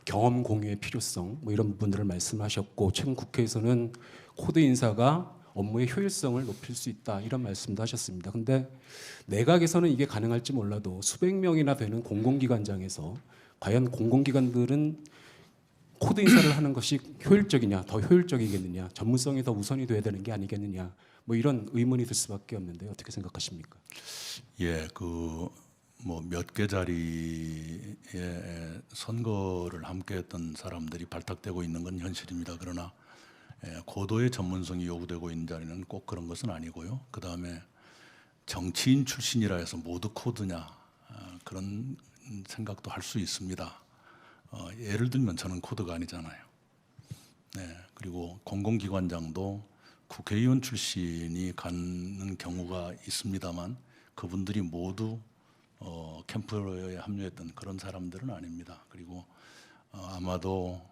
경험 공유의 필요성, 뭐 이런 부분들을 말씀하셨고, 최근 국회에서는 코드 인사가 업무의 효율성을 높일 수 있다, 이런 말씀도 하셨습니다. 근데 내각에서는 이게 가능할지 몰라도 수백 명이나 되는 공공기관장에서 과연 공공기관들은 코드 인사를 하는 것이 효율적이냐, 더 효율적이겠느냐, 전문성이 더 우선이 돼야 되는 게 아니겠느냐, 뭐 이런 의문이 들 수밖에 없는데 어떻게 생각하십니까? 예, 뭐 몇 개 자리에 선거를 함께했던 사람들이 발탁되고 있는 건 현실입니다. 그러나 고도의 전문성이 요구되고 있는 자리는 꼭 그런 것은 아니고요. 그 다음에 정치인 출신이라 해서 모두 코드냐, 그런 생각도 할 수 있습니다. 예를 들면 저는 코드가 아니잖아요. 네, 그리고 공공기관장도 국회의원 출신이 가는 경우가 있습니다만 그분들이 모두 캠프에 합류했던 그런 사람들은 아닙니다. 그리고 아마도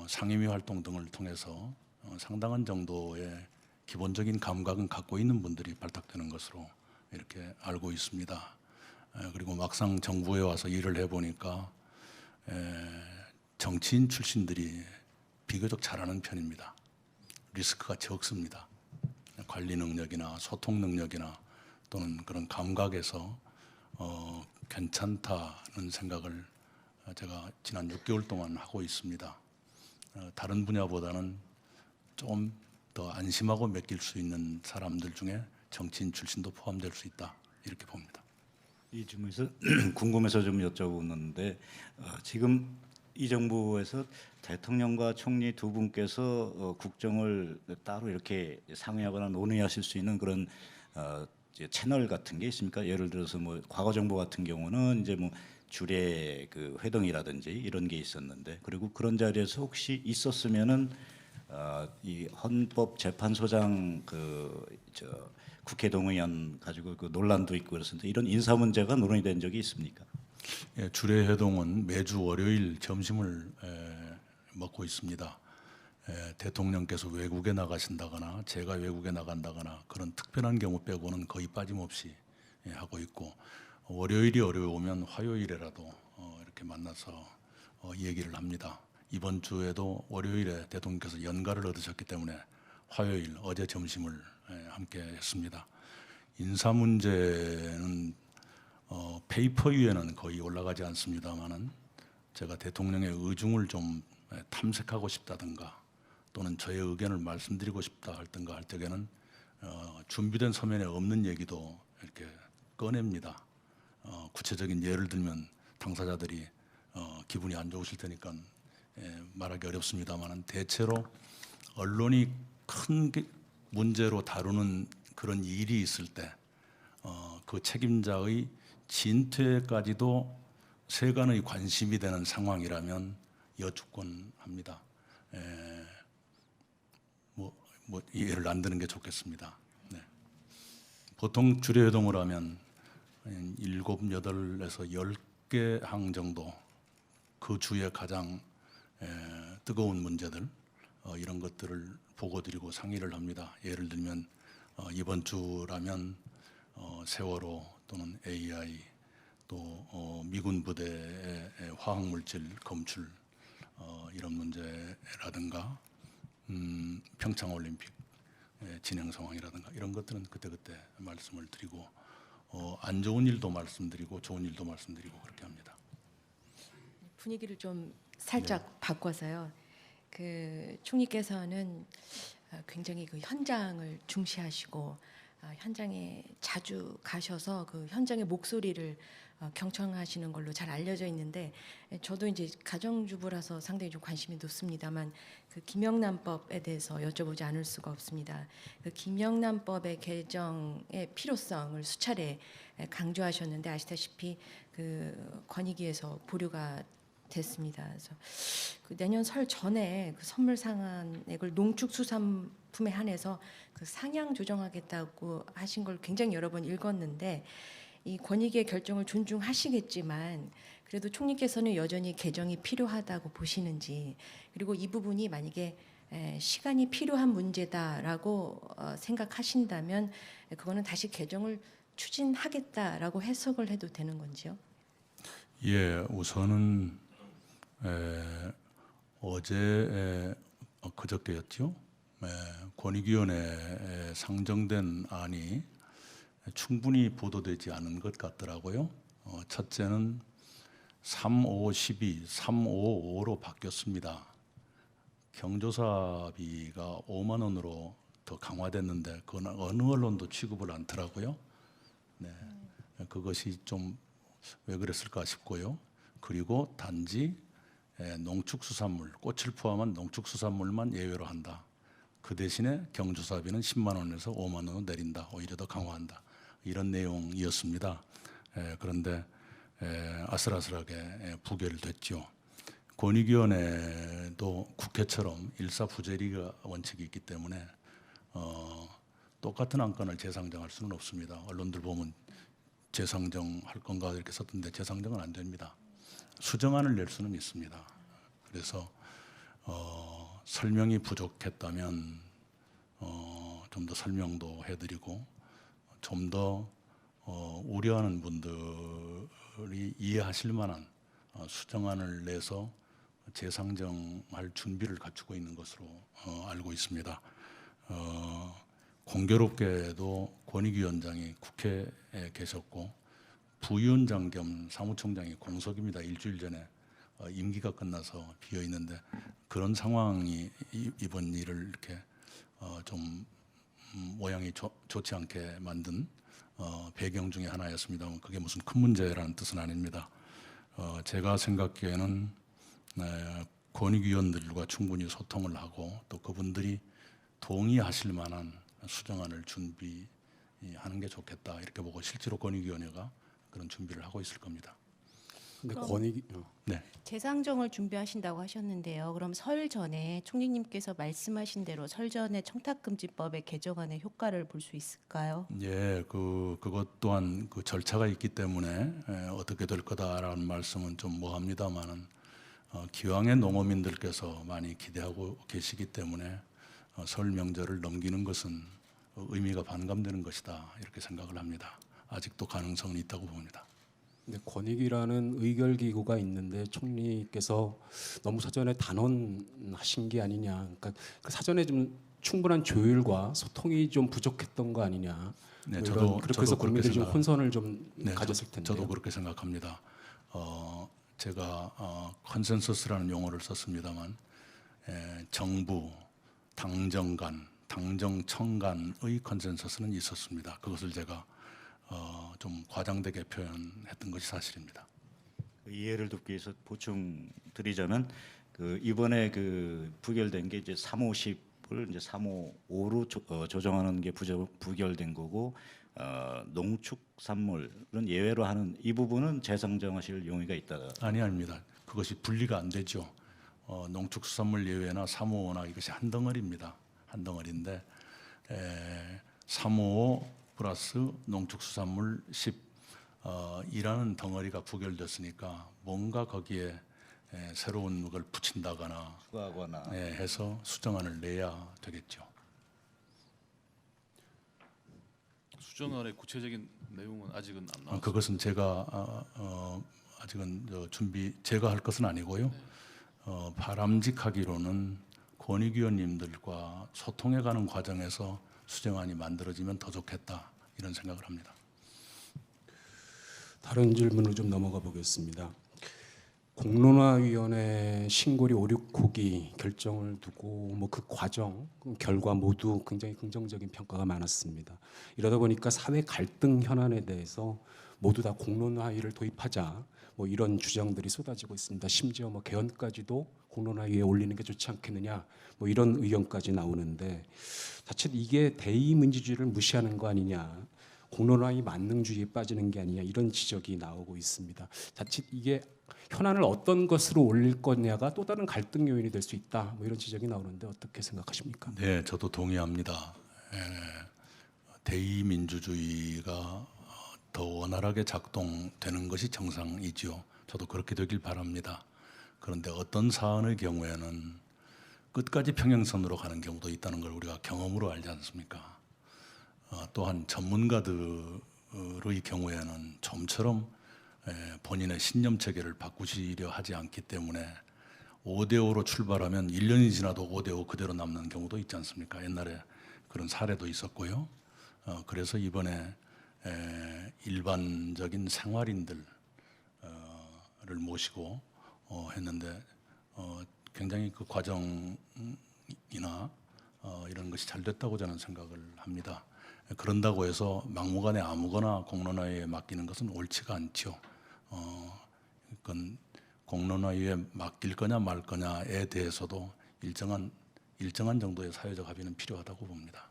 상임위 활동 등을 통해서 상당한 정도의 기본적인 감각은 갖고 있는 분들이 발탁되는 것으로 이렇게 알고 있습니다. 그리고 막상 정부에 와서 일을 해보니까 정치인 출신들이 비교적 잘하는 편입니다. 리스크가 적습니다. 관리 능력이나 소통 능력이나 또는 그런 감각에서 괜찮다는 생각을 제가 지난 6개월 동안 하고 있습니다. 다른 분야보다는 좀 더 안심하고 맡길 수 있는 사람들 중에 정치인 출신도 포함될 수 있다, 이렇게 봅니다. 이 질문에서 궁금해서 좀 여쭤보는데 지금 이 정부에서 대통령과 총리 두 분께서 국정을 따로 이렇게 상의하거나 논의하실 수 있는 그런 이제 채널 같은 게 있습니까? 예를 들어서 뭐 과거 정부 같은 경우는 이제 뭐 주례 그 회동이라든지 이런 게 있었는데, 그리고 그런 자리에서 혹시 있었으면은 이 헌법재판소장 국회 동의안 가지고 그 논란도 있고 그랬는데 이런 인사 문제가 논의된 적이 있습니까? 예, 주례회동은 매주 월요일 점심을 먹고 있습니다. 대통령께서 외국에 나가신다거나 제가 외국에 나간다거나 그런 특별한 경우 빼고는 거의 빠짐없이 하고 있고, 월요일이 어려우면 화요일에라도 이렇게 만나서 얘기를 합니다. 이번 주에도 월요일에 대통령께서 연가를 얻으셨기 때문에 화요일 어제 점심을 함께 했습니다. 인사 문제는 페이퍼 위에는 거의 올라가지 않습니다만은 제가 대통령의 의중을 좀 탐색하고 싶다든가 또는 저의 의견을 말씀드리고 싶다 할든가 할 때에는 준비된 서면에 없는 얘기도 이렇게 꺼냅니다. 구체적인 예를 들면 당사자들이 기분이 안 좋으실 테니까 말하기 어렵습니다만은 대체로 언론이 큰 문제로 다루는 그런 일이 있을 때 그 책임자의 진퇴까지도 세간의 관심이 되는 상황이라면 여쭙곤 합니다. 뭐 예를 안 드는 게 좋겠습니다. 네. 보통 주례회동을 하면 7, 8에서 10개 항 정도 그 주에 가장 뜨거운 문제들 이런 것들을 보고드리고 상의를 합니다. 예를 들면 이번 주라면 세월호 또는 AI 또 미군 부대의 화학물질 검출 이런 문제라든가 평창올림픽 진행 상황이라든가 이런 것들은 그때그때 말씀을 드리고 안 좋은 일도 말씀드리고 좋은 일도 말씀드리고 그렇게 합니다. 분위기를 좀 살짝 바꿔서요. 그 총리께서는 굉장히 그 현장을 중시하시고 현장에 자주 가셔서 그 현장의 목소리를 경청하시는 걸로 잘 알려져 있는데, 저도 이제 가정주부라서 상당히 좀 관심이 높습니다만 그 김영란법에 대해서 여쭤보지 않을 수가 없습니다. 그 김영란법의 개정의 필요성을 수차례 강조하셨는데 아시다시피 그 권익위에서 보류가 됐습니다. 그래서 그 내년 설 전에 그 선물 상한액을 농축수산품에 한해서 그 상향 조정하겠다고 하신 걸 굉장히 여러 번 읽었는데, 이 권익위의 결정을 존중하시겠지만 그래도 총리께서는 여전히 개정이 필요하다고 보시는지, 그리고 이 부분이 만약에 시간이 필요한 문제다라고 생각하신다면 그거는 다시 개정을 추진하겠다라고 해석을 해도 되는 건지요? 예, 우선은 어제 그저께였죠. 권익위원회에 상정된 안이 충분히 보도되지 않은 것 같더라고요. 첫째는 3512, 355로 바뀌었습니다. 경조사비가 5만 원으로 더 강화됐는데 그건 어느 언론도 취급을 않더라고요. 네, 그것이 좀 왜 그랬을까 싶고요. 그리고 단지 농축수산물, 꽃을 포함한 농축수산물만 예외로 한다. 그 대신에 경조사비는 10만 원에서 5만 원으로 내린다. 오히려 더 강화한다. 이런 내용이었습니다. 그런데 아슬아슬하게 부결됐죠. 권익위원회도 국회처럼 일사부재리가 원칙이 있기 때문에 똑같은 안건을 재상정할 수는 없습니다. 언론들 보면 재상정할 건가 이렇게 썼던데 재상정은 안 됩니다. 수정안을 낼 수는 있습니다. 그래서 설명이 부족했다면 좀 더 설명도 해드리고 좀 더 우려하는 분들이 이해하실 만한 수정안을 내서 재상정할 준비를 갖추고 있는 것으로 알고 있습니다. 공교롭게도 권익위원장이 국회에 계셨고 부위원장 겸 사무총장이 공석입니다. 일주일 전에 임기가 끝나서 비어 있는데 그런 상황이 이번 일을 이렇게 좀 모양이 좋지 않게 만든 배경 중에 하나였습니다만 그게 무슨 큰 문제라는 뜻은 아닙니다. 제가 생각하기에는 권익위원들과 충분히 소통을 하고 또 그분들이 동의하실 만한 수정안을 준비하는 게 좋겠다 이렇게 보고 실제로 권익위원회가 그런 준비를 하고 있을 겁니다. 근데 그럼- 네. 재상정을 준비하신다고 하셨는데요. 그럼 설 전에 총리님께서 말씀하신 대로 설 전에 청탁금지법의 개정안의 효과를 볼 수 있을까요? 예, 그것 또한 그 절차가 있기 때문에 어떻게 될 거다라는 말씀은 좀 뭐합니다만은 기왕에 농어민들께서 많이 기대하고 계시기 때문에 설 명절을 넘기는 것은 의미가 반감되는 것이다 이렇게 생각을 합니다. 아직도 가능성은 있다고 봅니다. 근데 권익위라는 의결 기구가 있는데 총리께서 너무 사전에 단언하신 게 아니냐. 그러니까 그 사전에 좀 충분한 조율과 소통이 좀 부족했던 거 아니냐. 네, 뭐 저도 그렇게 해서 국민들이 좀 생각- 혼선을 좀 네, 가졌을 텐데. 저도 그렇게 생각합니다. 제가 컨센서스라는 용어를 썼습니다만 정부, 당정 간, 당정청 간의 컨센서스는 있었습니다. 그것을 제가 좀 과장되게 표현했던 것이 사실입니다. 이해를 돕기 위해서 보충드리자면 그 이번에 그 부결된 게 이제 350을 이제 355로 조정하는 게 부결된 거고 농축산물은 예외로 하는 이 부분은 재상정하실 용의가 있다. 아닙니다. 그것이 분리가 안 되죠. 농축수산물 예외나 355나 이것이 한 덩어리입니다. 한 덩어리인데 355 플러스 농축수산물 10 이라는 덩어리가 부결됐으니까 뭔가 거기에 새로운 걸 붙인다거나 추가하거나 해서 수정안을 내야 되겠죠. 수정안의 구체적인 내용은 아직은 안 나왔습니다. 그것은 제가 아직은 제가 할 것은 아니고요. 바람직하기로는 권익위원님들과 소통해가는 과정에서 수정안이 만들어지면 더 좋겠다 이런 생각을 합니다. 다른 질문으로 좀 넘어가 보겠습니다. 공론화위원회 신고리 5, 6호기 결정을 두고 뭐 그 과정, 그 결과 모두 굉장히 긍정적인 평가가 많았습니다. 이러다 보니까 사회 갈등 현안에 대해서 모두 다 공론화위를 도입하자 뭐 이런 주장들이 쏟아지고 있습니다. 심지어 뭐 개헌까지도 공론화위에 올리는 게 좋지 않겠느냐 뭐 이런 의견까지 나오는데 자칫 이게 대의민주주의를 무시하는 거 아니냐, 공론화위 만능주의에 빠지는 게 아니냐 이런 지적이 나오고 있습니다. 자칫 이게 현안을 어떤 것으로 올릴 거냐가 또 다른 갈등 요인이 될 수 있다 뭐 이런 지적이 나오는데 어떻게 생각하십니까? 네, 저도 동의합니다. 대의민주주의가 더 원활하게 작동되는 것이 정상이지요. 저도 그렇게 되길 바랍니다. 그런데 어떤 사안의 경우에는 끝까지 평행선으로 가는 경우도 있다는 걸 우리가 경험으로 알지 않습니까? 또한 전문가들의 경우에는 좀처럼 본인의 신념 체계를 바꾸시려 하지 않기 때문에 5대5로 출발하면 1년이 지나도 5대5 그대로 남는 경우도 있지 않습니까? 옛날에 그런 사례도 있었고요. 그래서 이번에 일반적인 생활인들을 모시고 했는데 굉장히 그 과정이나 이런 것이 잘 됐다고 저는 생각을 합니다. 그런다고 해서 막무가내 아무거나 공론화위에 맡기는 것은 옳지가 않죠. 그건 공론화위에 맡길 거냐 말 거냐에 대해서도 일정한 정도의 사회적 합의는 필요하다고 봅니다.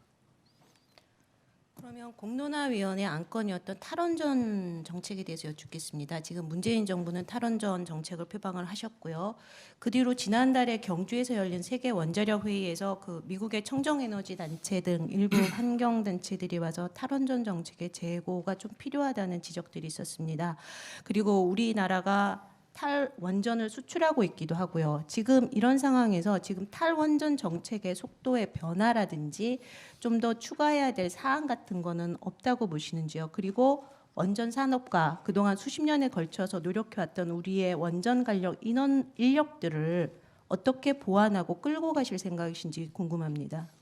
그러면 공론화위원회 안건이었던 탈원전 정책에 대해서 여쭙겠습니다. 지금 문재인 정부는 탈원전 정책을 표방을 하셨고요. 그 뒤로 지난달에 경주에서 열린 세계 원자력 회의에서 그 미국의 청정에너지 단체 등 일부 환경 단체들이 와서 탈원전 정책의 재고가 좀 필요하다는 지적들이 있었습니다. 그리고 우리나라가 탈원전을 수출하고 있기도 하고요. 지금 이런 상황에서 지금 탈원전 정책의 속도의 변화라든지 좀 더 추가해야 될 사안 같은 거는 없다고 보시는지요? 그리고 원전 산업과 그동안 수십 년에 걸쳐서 노력해왔던 우리의 원전 관련 인력들을 어떻게 보완하고 끌고 가실 생각이신지 궁금합니다.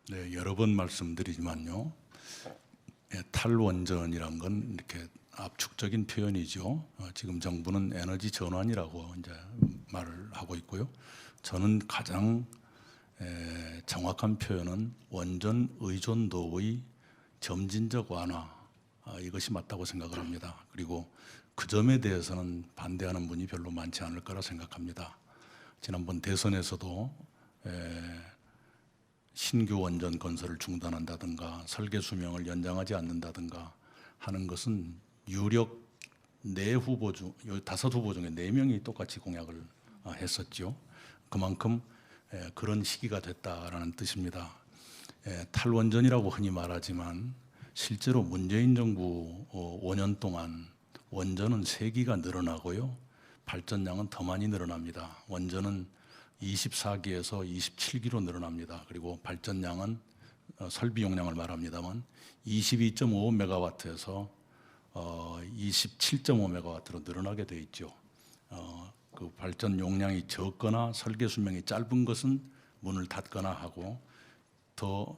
네, 여러 번 말씀드리지만요. 탈원전이란 건 이렇게 압축적인 표현이죠. 지금 정부는 에너지 전환이라고 이제 말을 하고 있고요. 저는 가장 정확한 표현은 원전 의존도의 점진적 완화, 이것이 맞다고 생각을 합니다. 그리고 그 점에 대해서는 반대하는 분이 별로 많지 않을 거라 생각합니다. 지난번 대선에서도 신규 원전 건설을 중단한다든가 설계 수명을 연장하지 않는다든가 하는 것은 유력 4후보 중 5후보 중에 4명이 똑같이 공약을 했었죠. 그만큼 그런 시기가 됐다라는 뜻입니다. 탈원전이라고 흔히 말하지만 실제로 문재인 정부 5년 동안 원전은 3기가 늘어나고요. 발전량은 더 많이 늘어납니다. 원전은 24기에서 27기로 늘어납니다. 그리고 발전량은 설비 용량을 말합니다만 22.5메가와트에서 27.5메가와트로 늘어나게 돼 있죠. 그 발전 용량이 적거나 설계 수명이 짧은 것은 문을 닫거나 하고 더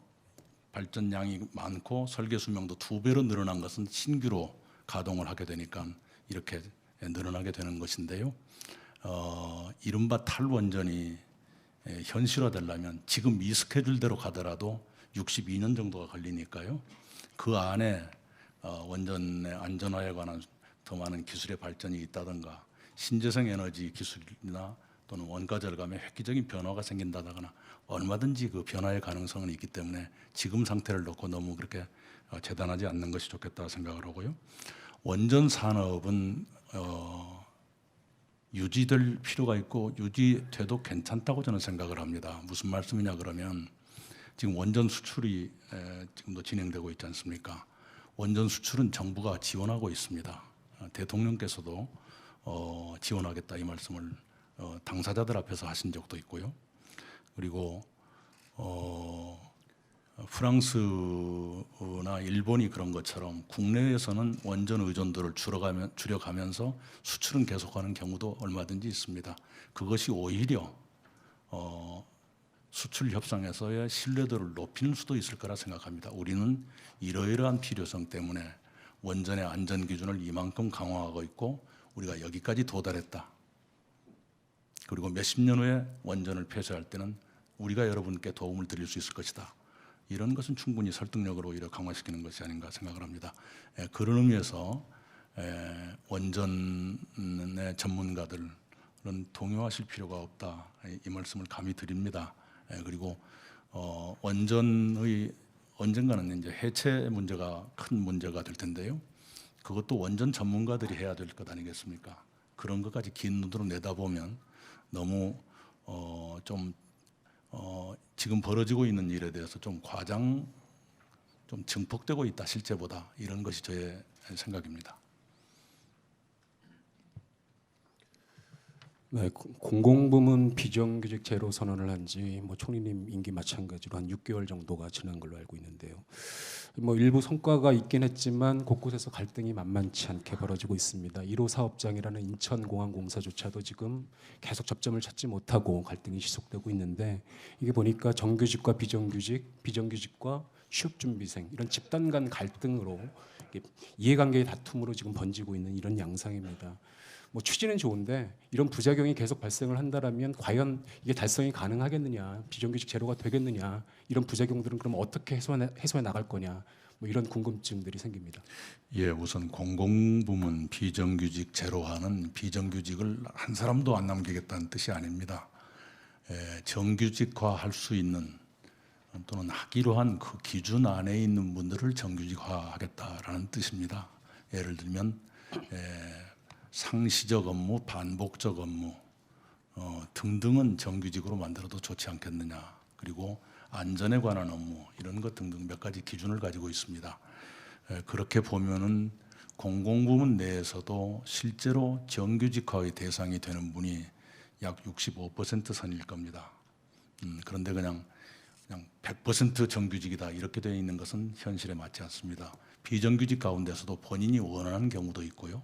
발전량이 많고 설계 수명도 2배로 늘어난 것은 신규로 가동을 하게 되니까 이렇게 늘어나게 되는 것인데요. 이른바 탈원전이 현실화되려면 지금 이 스케줄대로 가더라도 62년 정도가 걸리니까요. 그 안에 원전의 안전화에 관한 더 많은 기술의 발전이 있다든가 신재생 에너지 기술이나 또는 원가 절감에 획기적인 변화가 생긴다거나 얼마든지 그 변화의 가능성은 있기 때문에 지금 상태를 놓고 너무 그렇게 재단하지 않는 것이 좋겠다 생각을 하고요. 원전 산업은 유지될 필요가 있고 유지돼도 괜찮다고 저는 생각을 합니다. 무슨 말씀이냐 그러면 지금 원전 수출이 지금도 진행되고 있지 않습니까? 원전 수출은 정부가 지원하고 있습니다. 대통령께서도 지원하겠다 이 말씀을 당사자들 앞에서 하신 적도 있고요. 그리고 프랑스나 일본이 그런 것처럼 국내에서는 원전 의존도를 줄여가면서 수출은 계속하는 경우도 얼마든지 있습니다. 그것이 오히려 수출 협상에서의 신뢰도를 높이는 수도 있을 거라 생각합니다. 우리는 이러이러한 필요성 때문에 원전의 안전 기준을 이만큼 강화하고 있고 우리가 여기까지 도달했다. 그리고 몇십 년 후에 원전을 폐쇄할 때는 우리가 여러분께 도움을 드릴 수 있을 것이다. 이런 것은 충분히 설득력으로 오히려 강화시키는 것이 아닌가 생각을 합니다. 그런 의미에서 원전의 전문가들은 동요하실 필요가 없다. 이 말씀을 감히 드립니다. 그리고 원전의 언젠가는 이제 해체 문제가 큰 문제가 될 텐데요. 그것도 원전 전문가들이 해야 될 것 아니겠습니까? 그런 것까지 긴 눈으로 내다보면 너무 지금 벌어지고 있는 일에 대해서 좀 증폭되고 있다 실제보다, 이런 것이 저의 생각입니다. 네, 공공부문 비정규직 제로 선언을 한 지 총리님 임기 마찬가지로 한 6개월 정도가 지난 걸로 알고 있는데요. 일부 성과가 있긴 했지만 곳곳에서 갈등이 만만치 않게 벌어지고 있습니다. 1호 사업장이라는 인천공항공사조차도 지금 계속 접점을 찾지 못하고 갈등이 지속되고 있는데, 이게 보니까 정규직과 비정규직, 비정규직과 취업준비생, 이런 집단 간 갈등으로 이해관계의 다툼으로 지금 번지고 있는 이런 양상입니다. 취지는 좋은데 이런 부작용이 계속 발생을 한다라면 과연 이게 달성이 가능하겠느냐, 비정규직 제로가 되겠느냐, 이런 부작용들은 그럼 어떻게 해소해 나갈 거냐, 이런 궁금증들이 생깁니다. 예, 우선 공공부문 비정규직 제로화는 비정규직을 한 사람도 안 남기겠다는 뜻이 아닙니다. 정규직화할 수 있는 또는 하기로 한 그 기준 안에 있는 분들을 정규직화하겠다라는 뜻입니다. 예를 들면 상시적 업무, 반복적 업무 등등은 정규직으로 만들어도 좋지 않겠느냐. 그리고 안전에 관한 업무 이런 것 등등 몇 가지 기준을 가지고 있습니다. 그렇게 보면은 공공부문 내에서도 실제로 정규직화의 대상이 되는 분이 약 65% 선일 겁니다. 그런데 그냥 100% 정규직이다 이렇게 되어 있는 것은 현실에 맞지 않습니다. 비정규직 가운데서도 본인이 원하는 경우도 있고요.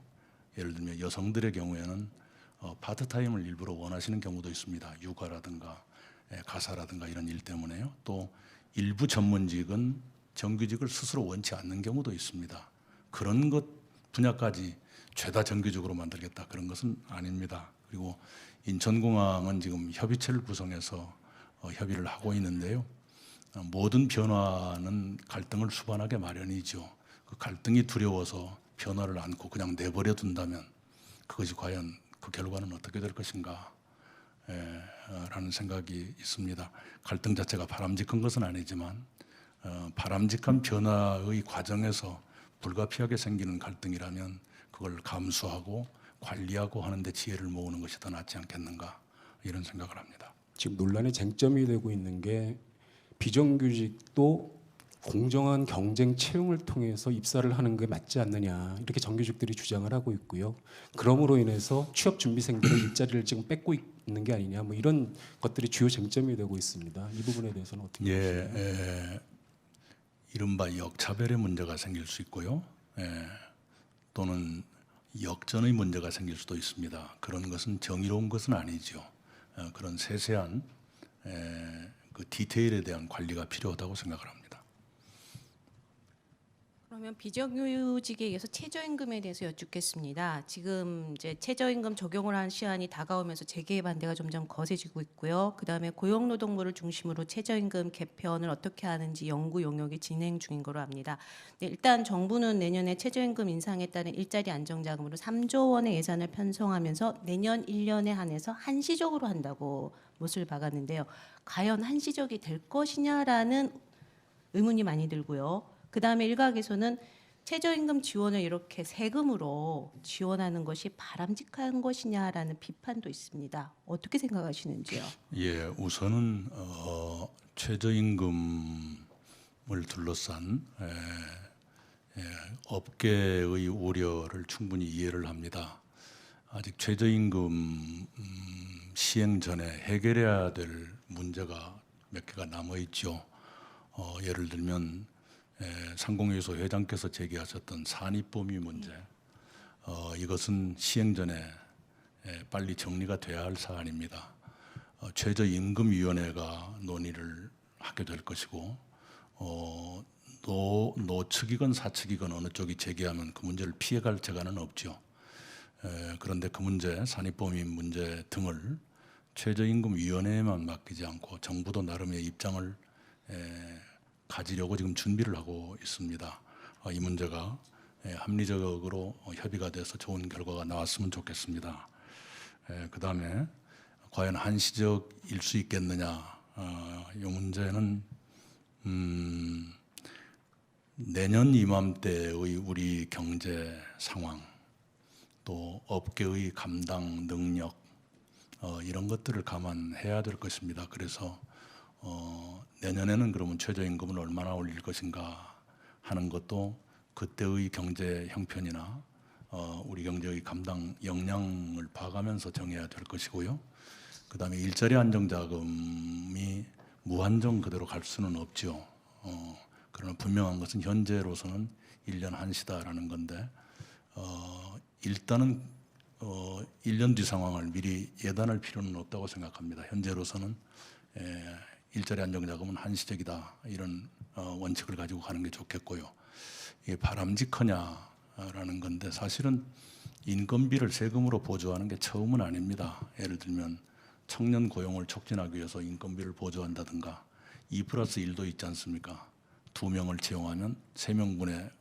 예를 들면 여성들의 경우에는 파트타임을 일부러 원하시는 경우도 있습니다. 육아라든가 가사라든가 이런 일 때문에요. 또 일부 전문직은 정규직을 스스로 원치 않는 경우도 있습니다. 그런 것 분야까지 죄다 정규직으로 만들겠다 그런 것은 아닙니다. 그리고 인천공항은 지금 협의체를 구성해서 협의를 하고 있는데요. 모든 변화는 갈등을 수반하게 마련이죠. 그 갈등이 두려워서 변화를 안고 그냥 내버려 둔다면 그것이 과연 그 결과는 어떻게 될 것인가 라는 생각이 있습니다. 갈등 자체가 바람직한 것은 아니지만 바람직한 변화의 과정에서 불가피하게 생기는 갈등이라면 그걸 감수하고 관리하고 하는 데 지혜를 모으는 것이 더 낫지 않겠는가 이런 생각을 합니다. 지금 논란의 쟁점이 되고 있는 게 비정규직도 공정한 경쟁 채용을 통해서 입사를 하는 게 맞지 않느냐, 이렇게 정규직들이 주장을 하고 있고요. 그럼으로 인해서 취업 준비생들의 일자리를 지금 뺏고 있는 게 아니냐, 이런 것들이 주요 쟁점이 되고 있습니다. 이 부분에 대해서는 어떻게 보시나요? 이른바 역차별의 문제가 생길 수 있고요. 또는 역전의 문제가 생길 수도 있습니다. 그런 것은 정의로운 것은 아니죠. 그런 세세한 그 디테일에 대한 관리가 필요하다고 생각을 합니다. 그러면 비정규직에 의해서 최저임금에 대해서 여쭙겠습니다. 지금 이제 최저임금 적용을 한 시한이 다가오면서 재개의 반대가 점점 거세지고 있고요. 그다음에 고용노동부를 중심으로 최저임금 개편을 어떻게 하는지 연구 용역이 진행 중인 거로 압니다. 네, 일단 정부는 내년에 최저임금 인상에 따른 일자리 안정자금으로 3조 원의 예산을 편성하면서 내년 1년에 한해서 한시적으로 한다고 못을 박았는데요. 과연 한시적이 될 것이냐라는 의문이 많이 들고요. 그다음에 일각에서는 최저임금 지원을 이렇게 세금으로 지원하는 것이 바람직한 것이냐라는 비판도 있습니다. 어떻게 생각하시는지요? 예, 우선은 최저임금을 둘러싼 업계의 우려를 충분히 이해를 합니다. 아직 최저임금 시행 전에 해결해야 될 문제가 몇 개가 남아 있죠. 예를 들면 상공회의소 회장께서 제기하셨던 산입범위 문제, 이것은 시행 전에 빨리 정리가 돼야 할 사안입니다. 최저임금위원회가 논의를 하게 될 것이고, 노측이건 사측이건 어느 쪽이 제기하면 그 문제를 피해갈 재간은 없죠. 그런데 그 문제, 산입범위 문제 등을 최저임금위원회에만 맡기지 않고 정부도 나름의 입장을 가지려고 지금 준비를 하고 있습니다. 이 문제가 합리적으로 협의가 돼서 좋은 결과가 나왔으면 좋겠습니다. 그다음에 과연 한시적일 수 있겠느냐? 이 문제는 내년 이맘때의 우리 경제 상황, 또 업계의 감당 능력 이런 것들을 감안해야 될 것입니다. 그래서 내년에는 그러면 최저임금을 얼마나 올릴 것인가 하는 것도 그때의 경제 형편이나 우리 경제의 감당 역량을 봐가면서 정해야 될 것이고요. 그다음에 일자리 안정자금이 무한정 그대로 갈 수는 없죠. 그러나 분명한 것은 현재로서는 1년 한시다라는 건데 일단은 1년 뒤 상황을 미리 예단할 필요는 없다고 생각합니다. 현재로서는 일자리 안정자금은 한시적이다 이런 원칙을 가지고 가는 게 좋겠고요. 이게 바람직하냐라는 건데 사실은 인건비를 세금으로 보조하는 게 처음은 아닙니다. 예를 들면 청년 고용을 촉진하기 위해서 인건비를 보조한다든가 2+1도 있지 않습니까? 2명을 채용하면 3명분의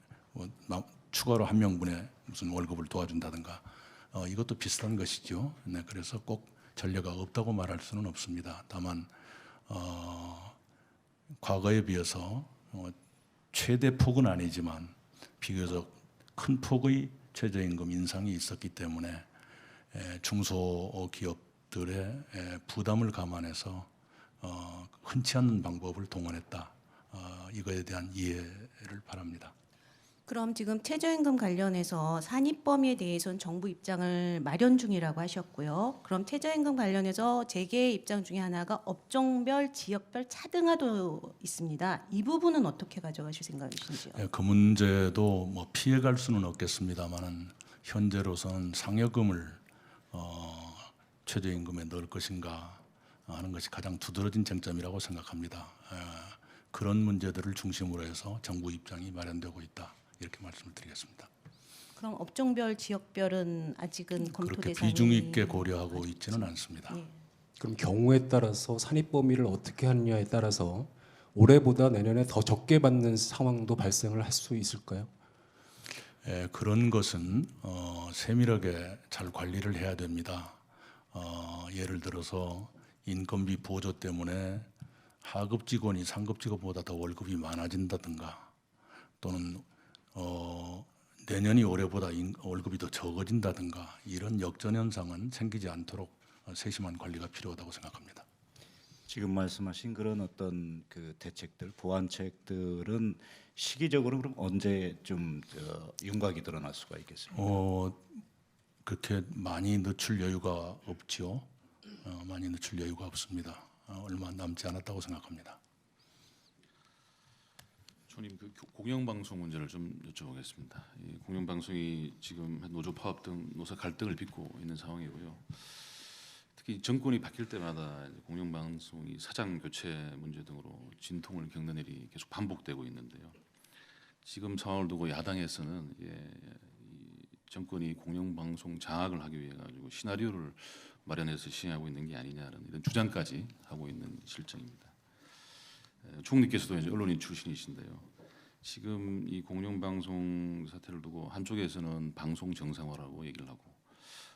추가로 1명분의 무슨 월급을 도와준다든가 이것도 비슷한 것이죠. 네, 그래서 꼭 전례가 없다고 말할 수는 없습니다. 다만 과거에 비해서 최대 폭은 아니지만 비교적 큰 폭의 최저임금 인상이 있었기 때문에 중소기업들의 부담을 감안해서 흔치 않은 방법을 동원했다. 이거에 대한 이해를 바랍니다. 그럼 지금 최저임금 관련해서 산입 범위에 대해서는 정부 입장을 마련 중이라고 하셨고요. 그럼 최저임금 관련해서 재계의 입장 중에 하나가 업종별, 지역별 차등화도 있습니다. 이 부분은 어떻게 가져가실 생각이신지요? 그 문제도 뭐 피해갈 수는 없겠습니다만은 현재로서는 상여금을 최저임금에 넣을 것인가 하는 것이 가장 두드러진 쟁점이라고 생각합니다. 그런 문제들을 중심으로 해서 정부 입장이 마련되고 있다. 이렇게 말씀을 드리겠습니다. 그럼 업종별, 지역별은 아직은 검토 그렇게 대상이 비중 있게 고려하고 있지는 않습니다. 네. 그럼 경우에 따라서 산입 범위를 어떻게 하느냐에 따라서 올해보다 내년에 더 적게 받는 상황도 발생을 할 수 있을까요? 그런 것은 세밀하게 잘 관리를 해야 됩니다. 예를 들어서 인건비 보조 때문에 하급 직원이 상급 직원보다 더 월급이 많아진다든가 또는 내년이 올해보다 월급이 더 적어진다든가 이런 역전 현상은 생기지 않도록 세심한 관리가 필요하다고 생각합니다. 지금 말씀하신 그런 어떤 그 대책들, 보완책들은 시기적으로 그럼 언제쯤 윤곽이 드러날 수가 있겠습니까? 그렇게 많이 늦출 여유가 없지요. 많이 늦출 여유가 없습니다. 얼마 남지 않았다고 생각합니다. 총님, 그 공영방송 문제를 좀 여쭤보겠습니다. 이 공영방송이 지금 노조 파업 등 노사 갈등을 빚고 있는 상황이고요. 특히 정권이 바뀔 때마다 이제 공영방송이 사장 교체 문제 등으로 진통을 겪는 일이 계속 반복되고 있는데요. 지금 상황을 두고 야당에서는 이 정권이 공영방송 장악을 하기 위해 가지고 시나리오를 마련해서 시행하고 있는 게 아니냐는 이런 주장까지 하고 있는 실정입니다. 총리께서도 이제 언론인 출신이신데요. 지금 이 공영방송 사태를 두고 한쪽에서는 방송 정상화라고 얘기를 하고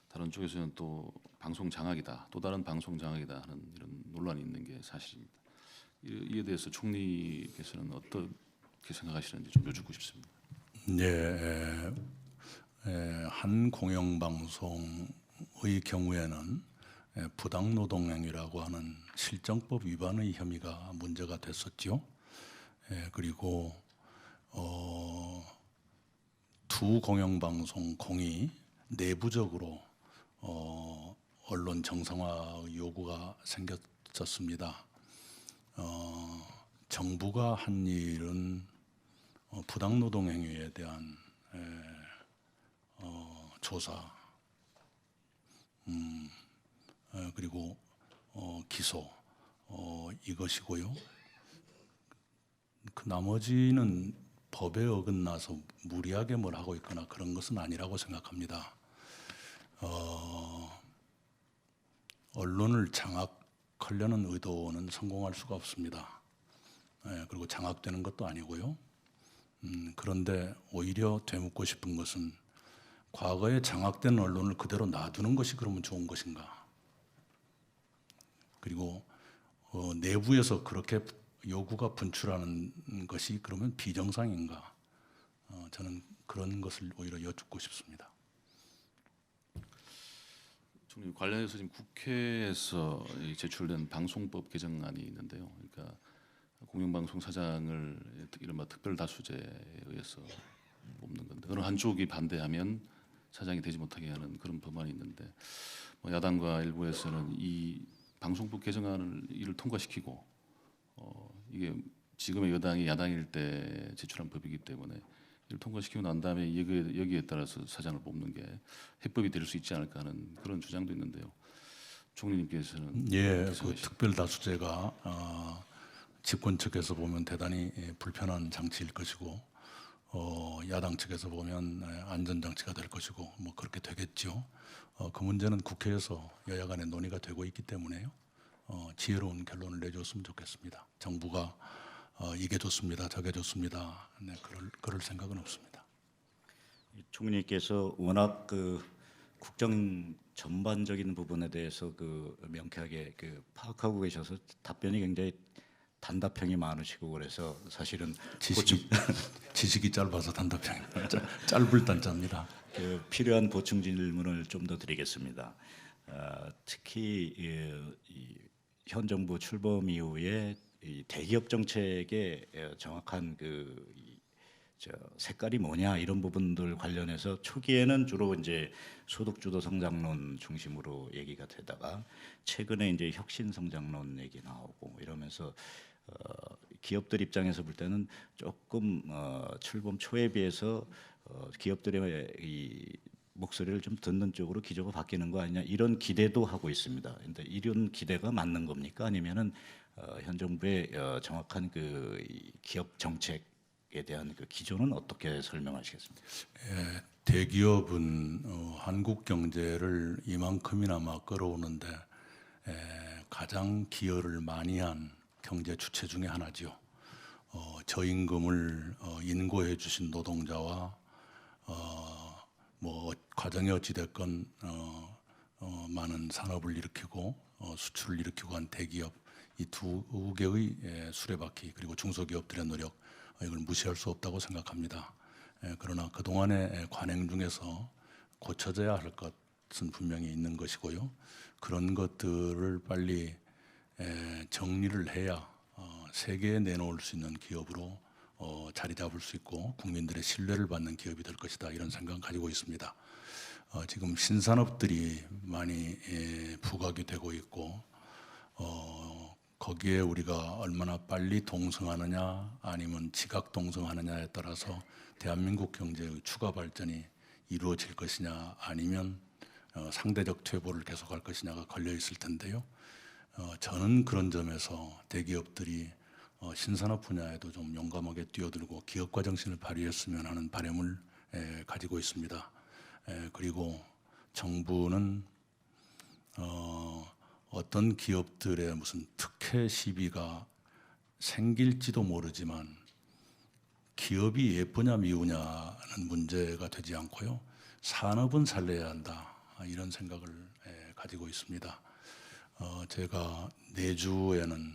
다른 쪽에서는 또 방송 장악이다, 또 다른 방송 장악이다 하는 이런 논란이 있는 게 사실입니다. 이에 대해서 총리께서는 어떻게 생각하시는지 좀 여쭙고 싶습니다. 네, 한 공영방송의 경우에는 부당노동행위라고 하는 실정법 위반의 혐의가 문제가 됐었죠. 그리고 두 공영방송공이 내부적으로 언론 정상화 요구가 생겼었습니다. 정부가 한 일은 부당노동행위에 대한 조사, 그리고 기소 이것이고요. 그 나머지는 법에 어긋나서 무리하게 뭘 하고 있거나 그런 것은 아니라고 생각합니다. 언론을 장악하려는 의도는 성공할 수가 없습니다. 그리고 장악되는 것도 아니고요. 그런데 오히려 되묻고 싶은 것은 과거에 장악된 언론을 그대로 놔두는 것이 그러면 좋은 것인가? 그리고 내부에서 그렇게 요구가 분출하는 것이 그러면 비정상인가? 저는 그런 것을 오히려 여쭙고 싶습니다. 총리 관련해서 지금 국회에서 제출된 방송법 개정안이 있는데요. 그러니까 공영방송 사장을 이른바 특별 다수제에 의해서 뽑는 건데 어느 한쪽이 반대하면 사장이 되지 못하게 하는 그런 법안이 있는데 뭐 야당과 일부에서는 이 방송법 개정안을 이를 통과시키고 이게 지금의 여당이 야당일 때 제출한 법이기 때문에 이를 통과시키고 난 다음에 여기에 따라서 사장을 뽑는 게 해법이 될 수 있지 않을까 하는 그런 주장도 있는데요. 총리님께서는 예, 어떻게 그 생각하십니까? 특별 다수제가 집권 측에서 보면 대단히 불편한 장치일 것이고 야당 측에서 보면 안전장치가 될 것이고 뭐 그렇게 되겠죠. 그 문제는 국회에서 여야 간에 논의가 되고 있기 때문에요. 지혜로운 결론을 내줬으면 좋겠습니다. 정부가 이게 좋습니다, 저게 좋습니다. 네, 그럴 생각은 없습니다. 총리께서 워낙 그 국정 전반적인 부분에 대해서 그 명쾌하게 그 파악하고 계셔서 답변이 굉장히 단답형이 많으시고 그래서 사실은 지식이 짧아서 단답형입니다. 짧을 단자입니다. 그 필요한 보충 질문을 좀 더 드리겠습니다. 특히 현 정부 출범 이후에 이 대기업 정책의 정확한 색깔이 뭐냐 이런 부분들 관련해서 초기에는 주로 이제 소득주도 성장론 중심으로 얘기가 되다가 최근에 이제 혁신 성장론 얘기 나오고 이러면서 기업들 입장에서 볼 때는 조금 출범 초에 비해서 기업들의 이 목소리를 좀 듣는 쪽으로 기조가 바뀌는 거 아니냐 이런 기대도 하고 있습니다. 그런데 이런 기대가 맞는 겁니까? 아니면은 현 정부의 정확한 이 기업 정책에 대한 그 기조는 어떻게 설명하시겠습니까? 대기업은 한국 경제를 이만큼이나마 끌어오는데 가장 기여를 많이 한 경제 주체 중에 하나죠. 저임금을 인고해 주신 노동자와 뭐 과정이 어찌 됐건 많은 산업을 일으키고 수출을 일으키고 한 대기업 이 두 개의 수레바퀴 그리고 중소기업들의 노력 이걸 무시할 수 없다고 생각합니다. 그러나 그 동안의 관행 중에서 고쳐져야 할 것은 분명히 있는 것이고요. 그런 것들을 빨리 정리를 해야 세계에 내놓을 수 있는 기업으로 자리 잡을 수 있고 국민들의 신뢰를 받는 기업이 될 것이다 이런 생각을 가지고 있습니다. 지금 신산업들이 많이 부각이 되고 있고 거기에 우리가 얼마나 빨리 동성하느냐 아니면 지각 동성하느냐에 따라서 대한민국 경제의 추가 발전이 이루어질 것이냐 아니면 상대적 퇴보를 계속할 것이냐가 걸려 있을 텐데요. 저는 그런 점에서 대기업들이 신산업 분야에도 좀 용감하게 뛰어들고 기업가 정신을 발휘했으면 하는 바람을 가지고 있습니다. 그리고 정부는 어떤 기업들의 무슨 특혜 시비가 생길지도 모르지만 기업이 예쁘냐 미우냐는 문제가 되지 않고요. 산업은 살려야 한다 이런 생각을 가지고 있습니다. 제가 내주에는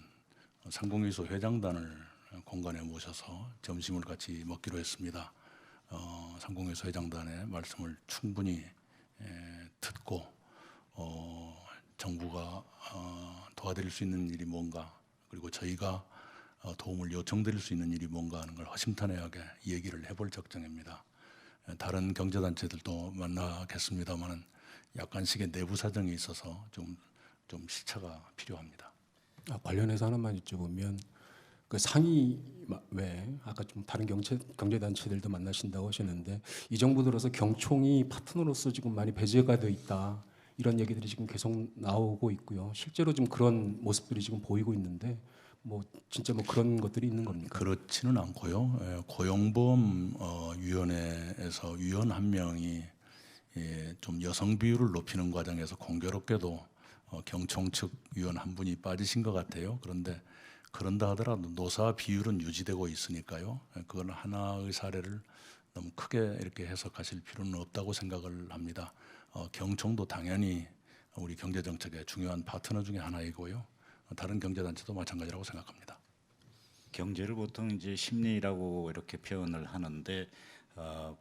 상공회의소 회장단을 공간에 모셔서 점심을 같이 먹기로 했습니다. 상공회의소 회장단의 말씀을 충분히 듣고 정부가 도와드릴 수 있는 일이 뭔가 그리고 저희가 도움을 요청드릴 수 있는 일이 뭔가 하는 걸 허심탄회하게 얘기를 해볼 적정입니다. 다른 경제단체들도 만나겠습니다만 약간씩의 내부 사정이 있어서 좀 시차가 필요합니다. 관련해서 하나만 여쭤보면 그 상위 외 아까 좀 다른 경제단체들도 만나신다고 하셨는데 이 정부 들어서 경총이 파트너로서 지금 많이 배제가 돼 있다 이런 얘기들이 지금 계속 나오고 있고요. 실제로 좀 그런 모습들이 지금 보이고 있는데 뭐 진짜 뭐 그런 것들이 있는 겁니까? 그렇지는 않고요. 고용보험위원회에서 위원 한 명이 좀 여성 비율을 높이는 과정에서 공교롭게도 경총 측 위원 한 분이 빠지신 것 같아요. 그런데 그런다 하더라도 노사 비율은 유지되고 있으니까요. 그건 하나의 사례를 너무 크게 이렇게 해석하실 필요는 없다고 생각을 합니다. 경총도 당연히 우리 경제 정책의 중요한 파트너 중에 하나이고요. 다른 경제 단체도 마찬가지라고 생각합니다. 경제를 보통 이제 심리라고 이렇게 표현을 하는데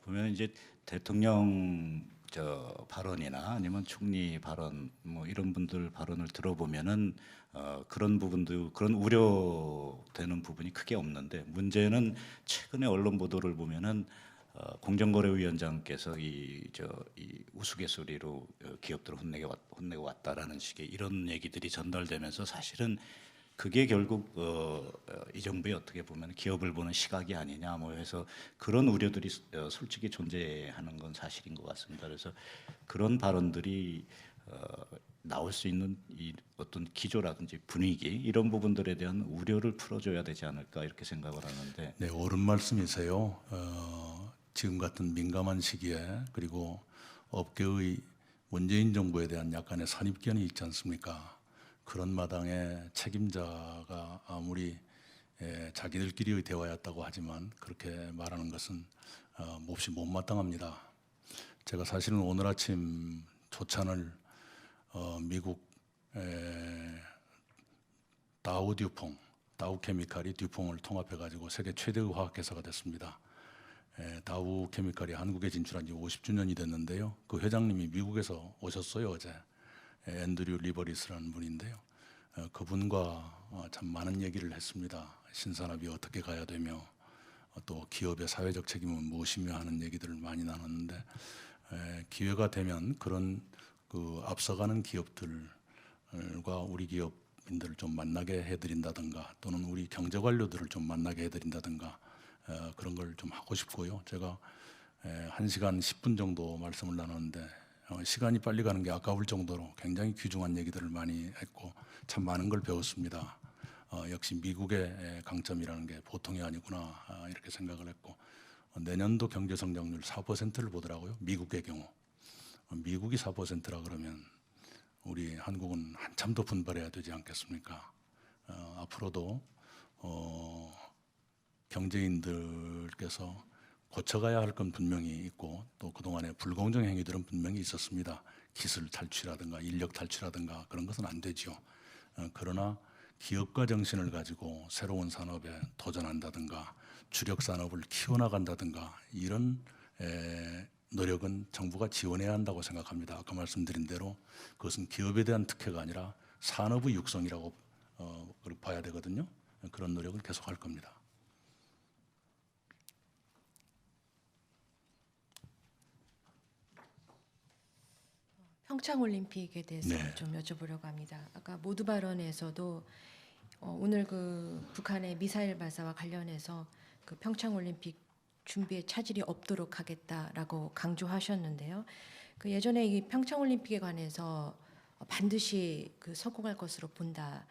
보면 이제 대통령 발언이나 아니면 총리 발언 뭐 이런 분들 발언을 들어보면은 그런 부분도 그런 우려되는 부분이 크게 없는데 문제는 최근에 언론 보도를 보면은 공정거래위원장께서 이 우스갯소리로 기업들을 혼내고 왔다라는 식의 이런 얘기들이 전달되면서 사실은 그게 결국 이 정부의 어떻게 보면 기업을 보는 시각이 아니냐 뭐 해서 그런 우려들이 솔직히 존재하는 건 사실인 것 같습니다. 그래서 그런 발언들이 나올 수 있는 이 어떤 기조라든지 분위기 이런 부분들에 대한 우려를 풀어줘야 되지 않을까 이렇게 생각을 하는데. 네, 옳은 말씀이세요. 지금 같은 민감한 시기에 그리고 업계의 문재인 정부에 대한 약간의 선입견이 있지 않습니까? 그런 마당에 책임자가 아무리 자기들끼리의 대화였다고 하지만 그렇게 말하는 것은 몹시 못마땅합니다. 제가 사실은 오늘 아침 초찬을 미국 다우 케미칼이 듀퐁을 통합해 가지고 세계 최대의 화학회사가 됐습니다. 다우 케미칼이 한국에 진출한 지 50주년이 됐는데요. 그 회장님이 미국에서 오셨어요 어제. 앤드류 리버리스라는 분인데요. 그분과 참 많은 얘기를 했습니다. 신산업이 어떻게 가야 되며 또 기업의 사회적 책임은 무엇이며 하는 얘기들을 많이 나눴는데 기회가 되면 그런 그 앞서가는 기업들과 우리 기업인들을 좀 만나게 해드린다든가 또는 우리 경제 관료들을 좀 만나게 해드린다든가 그런 걸 좀 하고 싶고요. 제가 1시간 10분 정도 말씀을 나눴는데 시간이 빨리 가는 게 아까울 정도로 굉장히 귀중한 얘기들을 많이 했고 참 많은 걸 배웠습니다. 역시 미국의 강점이라는 게 보통이 아니구나 이렇게 생각을 했고 내년도 경제 성장률 4%를 보더라고요. 미국의 경우. 미국이 4%라 그러면 우리 한국은 한참 더 분발해야 되지 않겠습니까? 앞으로도 경제인들께서 고쳐가야 할 건 분명히 있고 또 그동안의 불공정 행위들은 분명히 있었습니다. 기술 탈취라든가 인력 탈취라든가 그런 것은 안 되죠. 그러나 기업가 정신을 가지고 새로운 산업에 도전한다든가 주력 산업을 키워나간다든가 이런 노력은 정부가 지원해야 한다고 생각합니다. 아까 말씀드린 대로 그것은 기업에 대한 특혜가 아니라 산업의 육성이라고 봐야 되거든요. 그런 노력을 계속할 겁니다. 평창올림픽에 대해서 네. 좀 여쭤보려고 합니다. 아까 모두 발언에서도 오늘 그 북한의 미사일 발사와 관련해서 그 평창올림픽 준비에 차질이 없도록 하겠다라고 강조하셨는데요. 그 예전에 이 평창올림픽에 관해서 반드시 그 성공할 것으로 본다.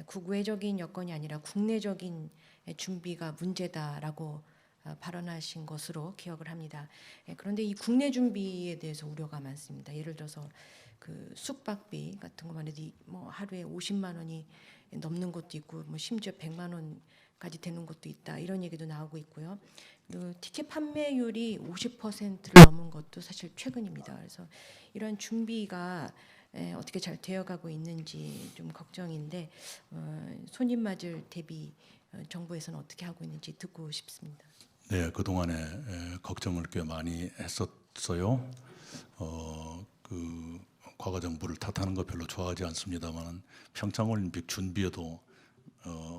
국외적인 여건이 아니라 국내적인 준비가 문제다라고 발언하신 것으로 기억을 합니다. 그런데 이 국내 준비에 대해서 우려가 많습니다. 예를 들어서 그 숙박비 같은 것만 해도 뭐 하루에 50만 원이 넘는 것도 있고 뭐 심지어 100만 원까지 되는 것도 있다. 이런 얘기도 나오고 있고요. 그 티켓 판매율이 50%를 넘은 것도 사실 최근입니다. 그래서 이런 준비가 어떻게 잘 되어가고 있는지 좀 걱정인데 손님 맞을 대비 정부에서는 어떻게 하고 있는지 듣고 싶습니다. 네, 그동안에 걱정을 꽤 많이 했었어요. 그 과거 정부를 탓하는 거 별로 좋아하지 않습니다만 평창올림픽 준비에도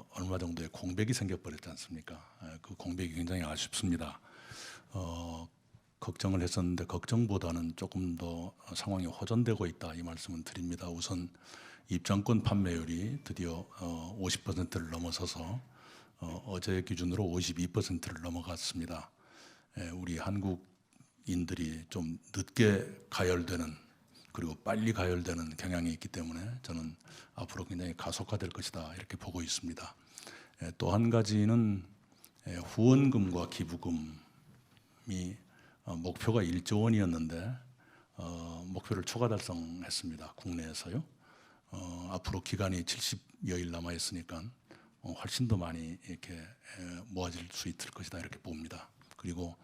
얼마 정도의 공백이 생겨버렸지 않습니까? 그 공백이 굉장히 아쉽습니다. 걱정을 했었는데 걱정보다는 조금 더 상황이 호전되고 있다 이 말씀은 드립니다. 우선 입장권 판매율이 드디어 50%를 넘어서서 어제 기준으로 52%를 넘어갔습니다. 우리 한국인들이 좀 늦게 가열되는 그리고 빨리 가열되는 경향이 있기 때문에 저는 앞으로 굉장히 가속화될 것이다 이렇게 보고 있습니다. 또 한 가지는 후원금과 기부금이 목표가 1조 원이었는데 목표를 초과 달성했습니다. 국내에서요. 앞으로 기간이 70여일 남아 있으니까 훨씬 더 많이 이렇게 모아질 수 있을 것이다 이렇게 봅니다. 그리고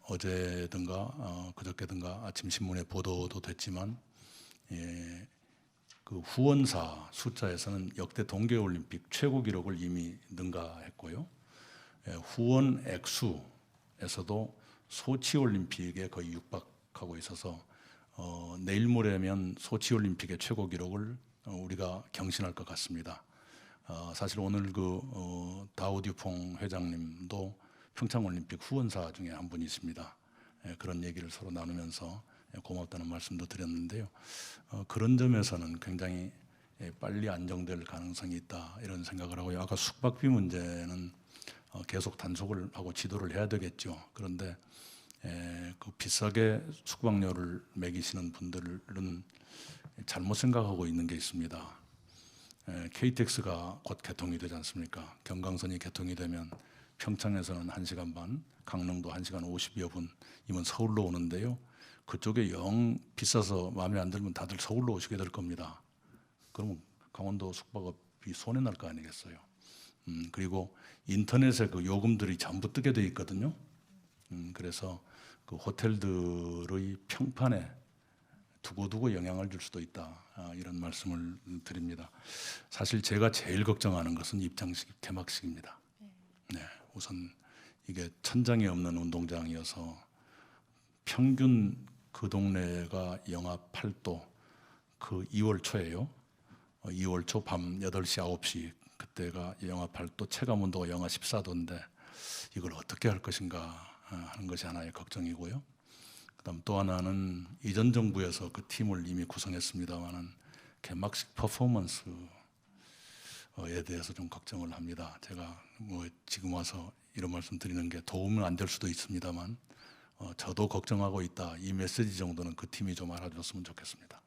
어제든가 그저께든가 아침 신문에 보도도 됐지만 그 후원사 숫자에서는 역대 동계올림픽 최고 기록을 이미 능가했고요. 후원 액수에서도 소치올림픽에 거의 육박하고 있어서 내일 모레면 소치올림픽의 최고 기록을 우리가 경신할 것 같습니다. 사실 오늘 다오듀퐁 회장님도 평창올림픽 후원사 중에 한 분이십니다. 그런 얘기를 서로 나누면서 고맙다는 말씀도 드렸는데요. 그런 점에서는 굉장히 빨리 안정될 가능성이 있다 이런 생각을 하고요. 아까 숙박비 문제는 계속 단속을 하고 지도를 해야 되겠죠. 그런데 그 비싸게 숙박료를 매기시는 분들은 잘못 생각하고 있는 게 있습니다. KTX가 곧 개통이 되지 않습니까? 경강선이 개통이 되면 평창에서는 1시간 반, 강릉도 1시간 50여 분이면 서울로 오는데요. 그쪽에 영 비싸서 마음에 안 들면 다들 서울로 오시게 될 겁니다. 그러면 강원도 숙박업이 손해 날 거 아니겠어요? 그리고 인터넷에 그 요금들이 전부 뜨게 돼 있거든요. 그래서 그 호텔들의 평판에 두고두고 영향을 줄 수도 있다. 이런 말씀을 드립니다. 사실 제가 제일 걱정하는 것은 입장식, 개막식입니다. 네, 우선 이게 천장이 없는 운동장이어서 평균 그 동네가 영하 8도, 그 2월 초예요. 2월 초 밤 8시, 9시 그때가 영하 8도, 체감 온도가 영하 14도인데 이걸 어떻게 할 것인가 하는 것이 하나의 걱정이고요. 그다음 또 하나는 이전 정부에서 그 팀을 이미 구성했습니다만은 개막식 퍼포먼스에 대해서 좀 걱정을 합니다. 제가 뭐 지금 와서 이런 말씀 드리는 게 도움은 안 될 수도 있습니다만 저도 걱정하고 있다. 이 메시지 정도는 그 팀이 좀 알아줬으면 좋겠습니다.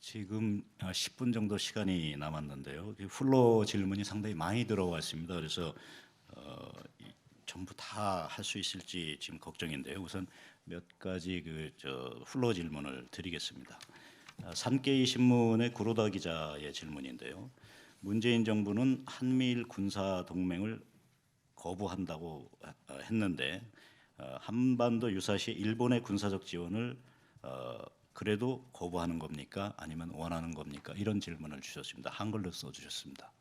지금 10분 정도 시간이 남았는데요. 플로 질문이 상당히 많이 들어왔습니다. 그래서 전부 다 할 수 있을지 지금 걱정인데요. 우선 몇 가지 플로 질문을 드리겠습니다. 산케이 신문의 구로다 기자의 질문인데요. 문재인 정부는 한미일 군사 동맹을 거부한다고 했는데 한반도 유사시 일본의 군사적 지원을 그래도 거부하는 겁니까? 아니면 원하는 겁니까? 이런 질문을 주셨습니다. 한글로 써주셨습니다.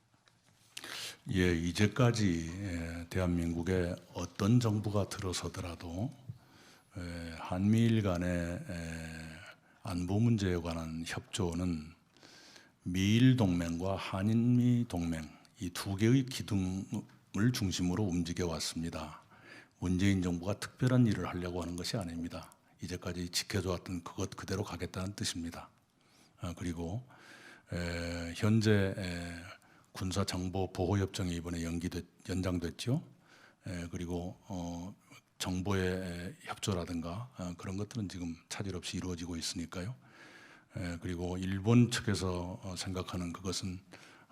예, 이제까지 대한민국의 어떤 정부가 들어서더라도 한미일 간의 안보 문제에 관한 협조는 미일 동맹과 한미 동맹 이 두 개의 기둥을 중심으로 움직여 왔습니다. 문재인 정부가 특별한 일을 하려고 하는 것이 아닙니다. 이제까지 지켜져왔던 그것 그대로 가겠다는 뜻입니다. 그리고 현재 군사정보보호협정이 이번에 연장됐죠. 그리고 정보의 협조라든가 그런 것들은 지금 차질 없이 이루어지고 있으니까요. 그리고 일본 측에서 생각하는 그것은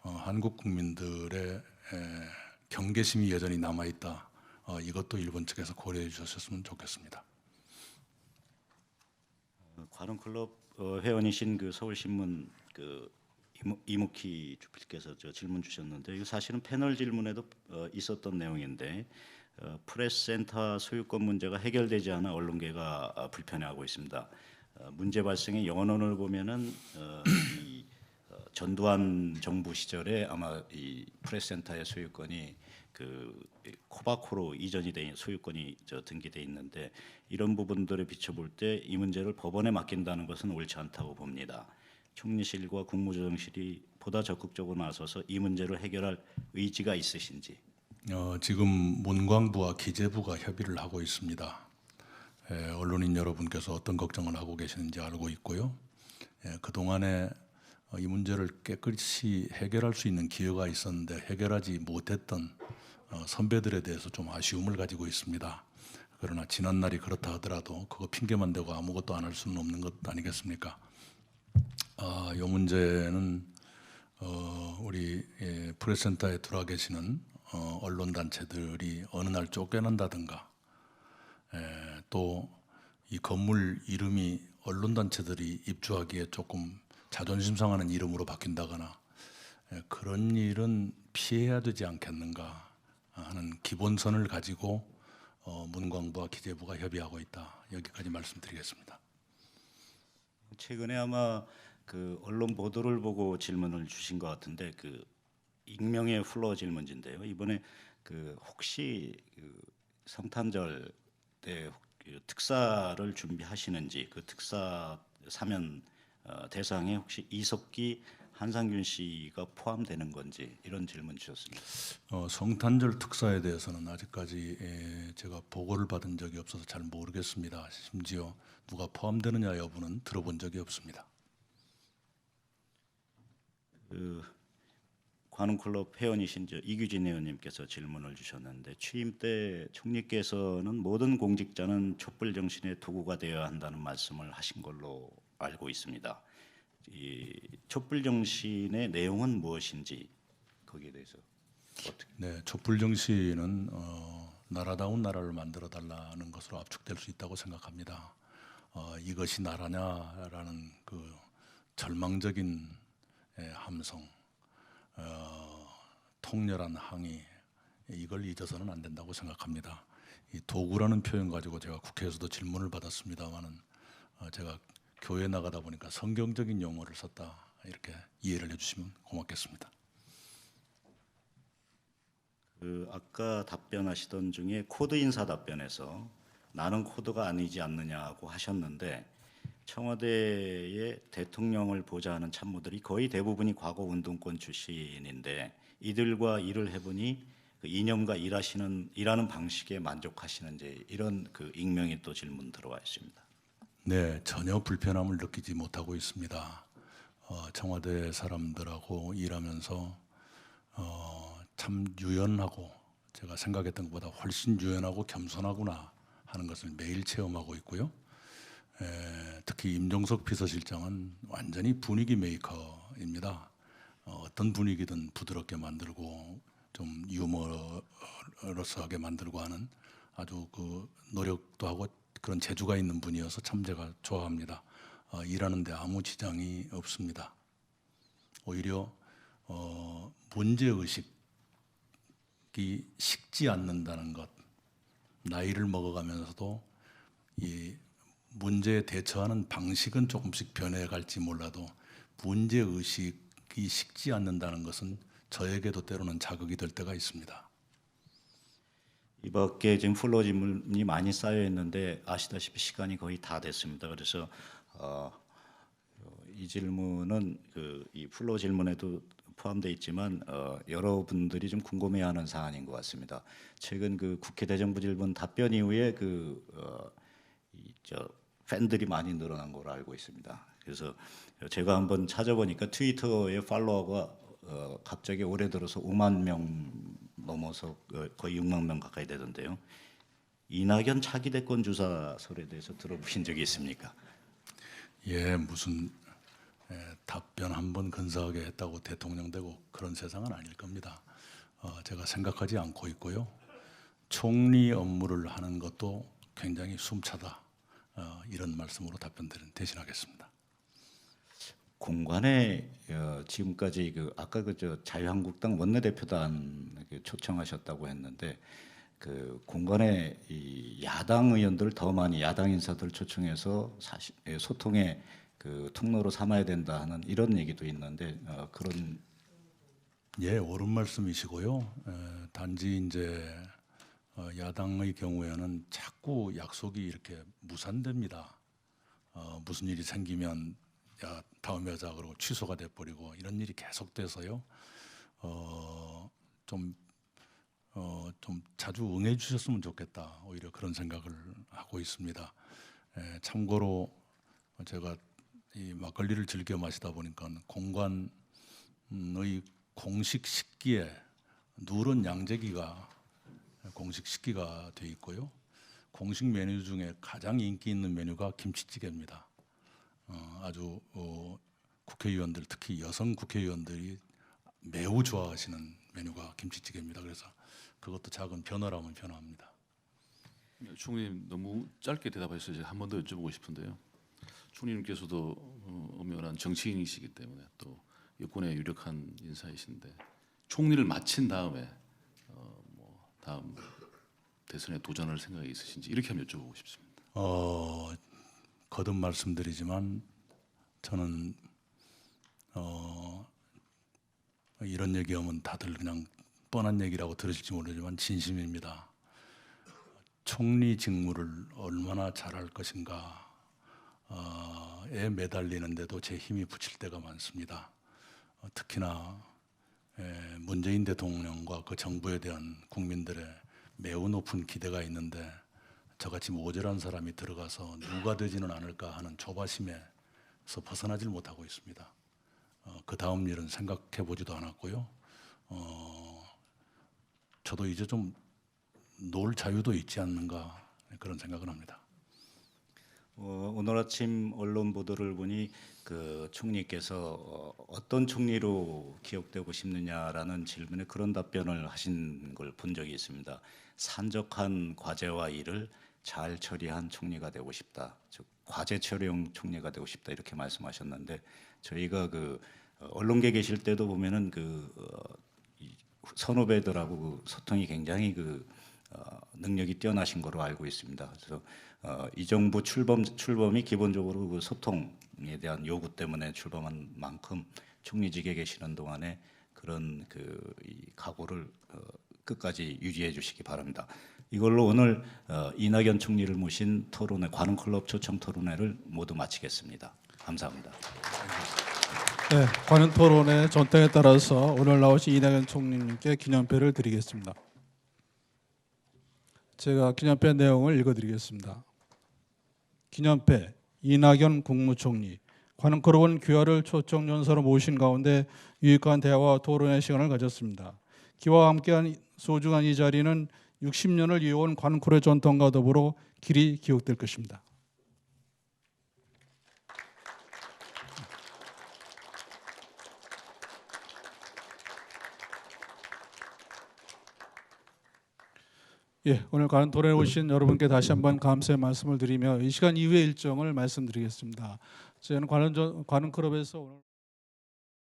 한국 국민들의 경계심이 여전히 남아있다. 이것도 일본 측에서 고려해 주셨으면 좋겠습니다. 관훈클럽 회원이신 그 서울신문 이무키 주필께서 질문 주셨는데 이거 사실은 패널 질문에도 있었던 내용인데 프레스센터 소유권 문제가 해결되지 않아 언론계가 불편해하고 있습니다. 문제 발생의 연원을 보면은 이 전두환 정부 시절에 아마 이 프레스센터의 소유권이 그 코바코로 이전이 된 소유권이 등기돼 있는데 이런 부분들을 비춰볼 때 이 문제를 법원에 맡긴다는 것은 옳지 않다고 봅니다. 총리실과 국무조정실이 보다 적극적으로 나서서 이 문제를 해결할 의지가 있으신지. 지금 문광부와 기재부가 협의를 하고 있습니다. 언론인 여러분께서 어떤 걱정을 하고 계시는지 알고 있고요. 그동안에 이 문제를 깨끗이 해결할 수 있는 기회가 있었는데 해결하지 못했던 선배들에 대해서 좀 아쉬움을 가지고 있습니다. 그러나 지난 날이 그렇다 하더라도 그거 핑계만 대고 아무것도 안 할 수는 없는 것 아니겠습니까? 이 문제는 우리 프레스센터에 들어와 계시는 언론 단체들이 어느 날 쫓겨난다든가 또 이 건물 이름이 언론단체들이 입주하기에 조금 자존심 상하는 이름으로 바뀐다거나 그런 일은 피해야 되지 않겠는가 하는 기본선을 가지고 문광부와 기재부가 협의하고 있다. 여기까지 말씀드리겠습니다. 최근에 아마 그 언론 보도를 보고 질문을 주신 것 같은데 그 익명의 플로어 질문지인데요. 이번에 그 혹시 그 성탄절 때 그 특사를 준비하시는지 그 특사 사면 대상에 혹시 이석기 한상균 씨가 포함되는 건지 이런 질문 주셨습니다. 성탄절 특사에 대해서는 아직까지 제가 보고를 받은 적이 없어서 잘 모르겠습니다. 심지어 누가 포함되느냐 여부는 들어본 적이 없습니다. 그 관훈클럽 회원이신 이규진 의원님께서 질문을 주셨는데 취임 때 총리께서는 모든 공직자는 촛불 정신의 도구가 되어야 한다는 말씀을 하신 걸로 알고 있습니다. 이 촛불 정신의 내용은 무엇인지 거기에 대해서 어떻게? 네, 촛불 정신은 나라다운 나라를 만들어 달라는 것으로 압축될 수 있다고 생각합니다. 이것이 나라냐라는 그 절망적인 함성, 통렬한 항의 이걸 잊어서는 안 된다고 생각합니다. 이 도구라는 표현 가지고 제가 국회에서도 질문을 받았습니다만은 제가 교회 나가다 보니까 성경적인 용어를 썼다 이렇게 이해를 해주시면 고맙겠습니다. 그 아까 답변하시던 중에 코드 인사 답변에서 나는 코드가 아니지 않느냐고 하셨는데 청와대의 대통령을 보좌하는 참모들이 거의 대부분이 과거 운동권 출신인데 이들과 일을 해보니 그 이념과 일하는 방식에 만족하시는지 이런 그 익명의 또 질문 들어와 있습니다. 네, 전혀 불편함을 느끼지 못하고 있습니다. 청와대 사람들하고 일하면서 참 유연하고 제가 생각했던 것보다 훨씬 유연하고 겸손하구나 하는 것을 매일 체험하고 있고요. 특히 임종석 비서실장은 완전히 분위기 메이커입니다. 어떤 분위기든 부드럽게 만들고 좀 유머러스하게 만들고 하는 아주 그 노력도 하고 그런 재주가 있는 분이어서 참 제가 좋아합니다. 일하는데 아무 지장이 없습니다. 오히려 문제의식이 식지 않는다는 것, 나이를 먹어가면서도 이 문제에 대처하는 방식은 조금씩 변해갈지 몰라도 문제의식이 식지 않는다는 것은 저에게도 때로는 자극이 될 때가 있습니다. 이 밖에 지금 플로어 질문이 많이 쌓여 있는데 아시다시피 시간이 거의 다 됐습니다. 그래서 이 질문은 이 플로어 질문에도 포함되어 있지만 여러분들이 좀 궁금해하는 사안인 것 같습니다. 최근 그 국회 대정부 질문 답변 이후에 팬들이 많이 늘어난 걸로 알고 있습니다. 그래서 제가 한번 찾아보니까 트위터의 팔로워가 갑자기 올해 들어서 5만 명 넘어서 거의 6만 명 가까이 되던데요. 이낙연 차기 대권 주사설에 대해서 들어보신 적이 있습니까? 예, 무슨 답변 한번 근사하게 했다고 대통령 되고 그런 세상은 아닐 겁니다. 제가 생각하지 않고 있고요. 총리 업무를 하는 것도 굉장히 숨차다. 이런 말씀으로 대신하겠습니다. 공관에 지금까지 아까 자유한국당 원내대표단 초청하셨다고 했는데 그 공관에 이 야당 의원들 더 많이 야당 인사들 초청해서 소통의 그 통로로 삼아야 된다 하는 이런 얘기도 있는데 그런 예, 옳은 말씀이시고요. 단지 이제 야당의 경우에는 자꾸 약속이 이렇게 무산됩니다. 무슨 일이 생기면 야 다음에 하자 그러고 취소가 돼버리고 이런 일이 계속돼서요. 좀 자주 응해 주셨으면 좋겠다. 오히려 그런 생각을 하고 있습니다. 참고로 제가 이 막걸리를 즐겨 마시다 보니까 공관의 공식 식기에 누런 양재기가 공식 식기가 돼 있고요. 공식 메뉴 중에 가장 인기 있는 메뉴가 김치찌개입니다. 아주 국회의원들 특히 여성 국회의원들이 매우 좋아하시는 메뉴가 김치찌개입니다. 그래서 그것도 작은 변화라면 변화합니다. 총리님 너무 짧게 대답하셔서 한 번 더 여쭤보고 싶은데요. 총리님께서도 엄연한 정치인이시기 때문에 또 여권의 유력한 인사이신데 총리를 마친 다음에 다음 대선에 도전할 생각이 있으신지 이렇게 한번 여쭤보고 싶습니다. 거듭 말씀드리지만 저는 이런 얘기하면 다들 그냥 뻔한 얘기라고 들으실지 모르지만 진심입니다. 총리 직무를 얼마나 잘할 것인가에 매달리는데도 제 힘이 붙일 때가 많습니다. 특히나 문재인 대통령과 그 정부에 대한 국민들의 매우 높은 기대가 있는데 저같이 모자란 사람이 들어가서 누가 되지는 않을까 하는 조바심에서 벗어나질 못하고 있습니다. 그 다음 일은 생각해 보지도 않았고요. 저도 이제 좀 놀 자유도 있지 않는가 그런 생각을 합니다. 오늘 아침 언론 보도를 보니 그 총리께서 어떤 총리로 기억되고 싶느냐라는 질문에 그런 답변을 하신 걸 본 적이 있습니다. 산적한 과제와 일을 잘 처리한 총리가 되고 싶다. 즉 과제 처리형 총리가 되고 싶다 이렇게 말씀하셨는데 저희가 그 언론계 계실 때도 보면은 이 선후배들하고 그 소통이 굉장히 능력이 뛰어나신 거로 알고 있습니다. 그래서 이 정부 출범이 기본적으로 그 소통에 대한 요구 때문에 출범한 만큼 총리직에 계시는 동안에 그런 이 각오를 끝까지 유지해 주시기 바랍니다. 이걸로 오늘 이낙연 총리를 모신 토론회 관훈클럽 초청 토론회를 모두 마치겠습니다. 감사합니다. 네, 관훈 토론회 전통에 따라서 오늘 나오신 이낙연 총리님께 기념패를 드리겠습니다. 제가 기념패 내용을 읽어드리겠습니다. 기념패 이낙연 국무총리 관훈클럽은 귀하를 초청 연사로 모신 가운데 유익한 대화와 토론의 시간을 가졌습니다. 기와 함께한 소중한 이 자리는 60년을 이어온 관훈클럽의 전통과 더불어 길이 기억될 것입니다. 오늘 관훈 토론에 오신 여러분께 다시 한번 감사의 말씀을 드리며 이 시간 이후의 일정을 말씀드리겠습니다. 저희는 관훈클럽에서 오늘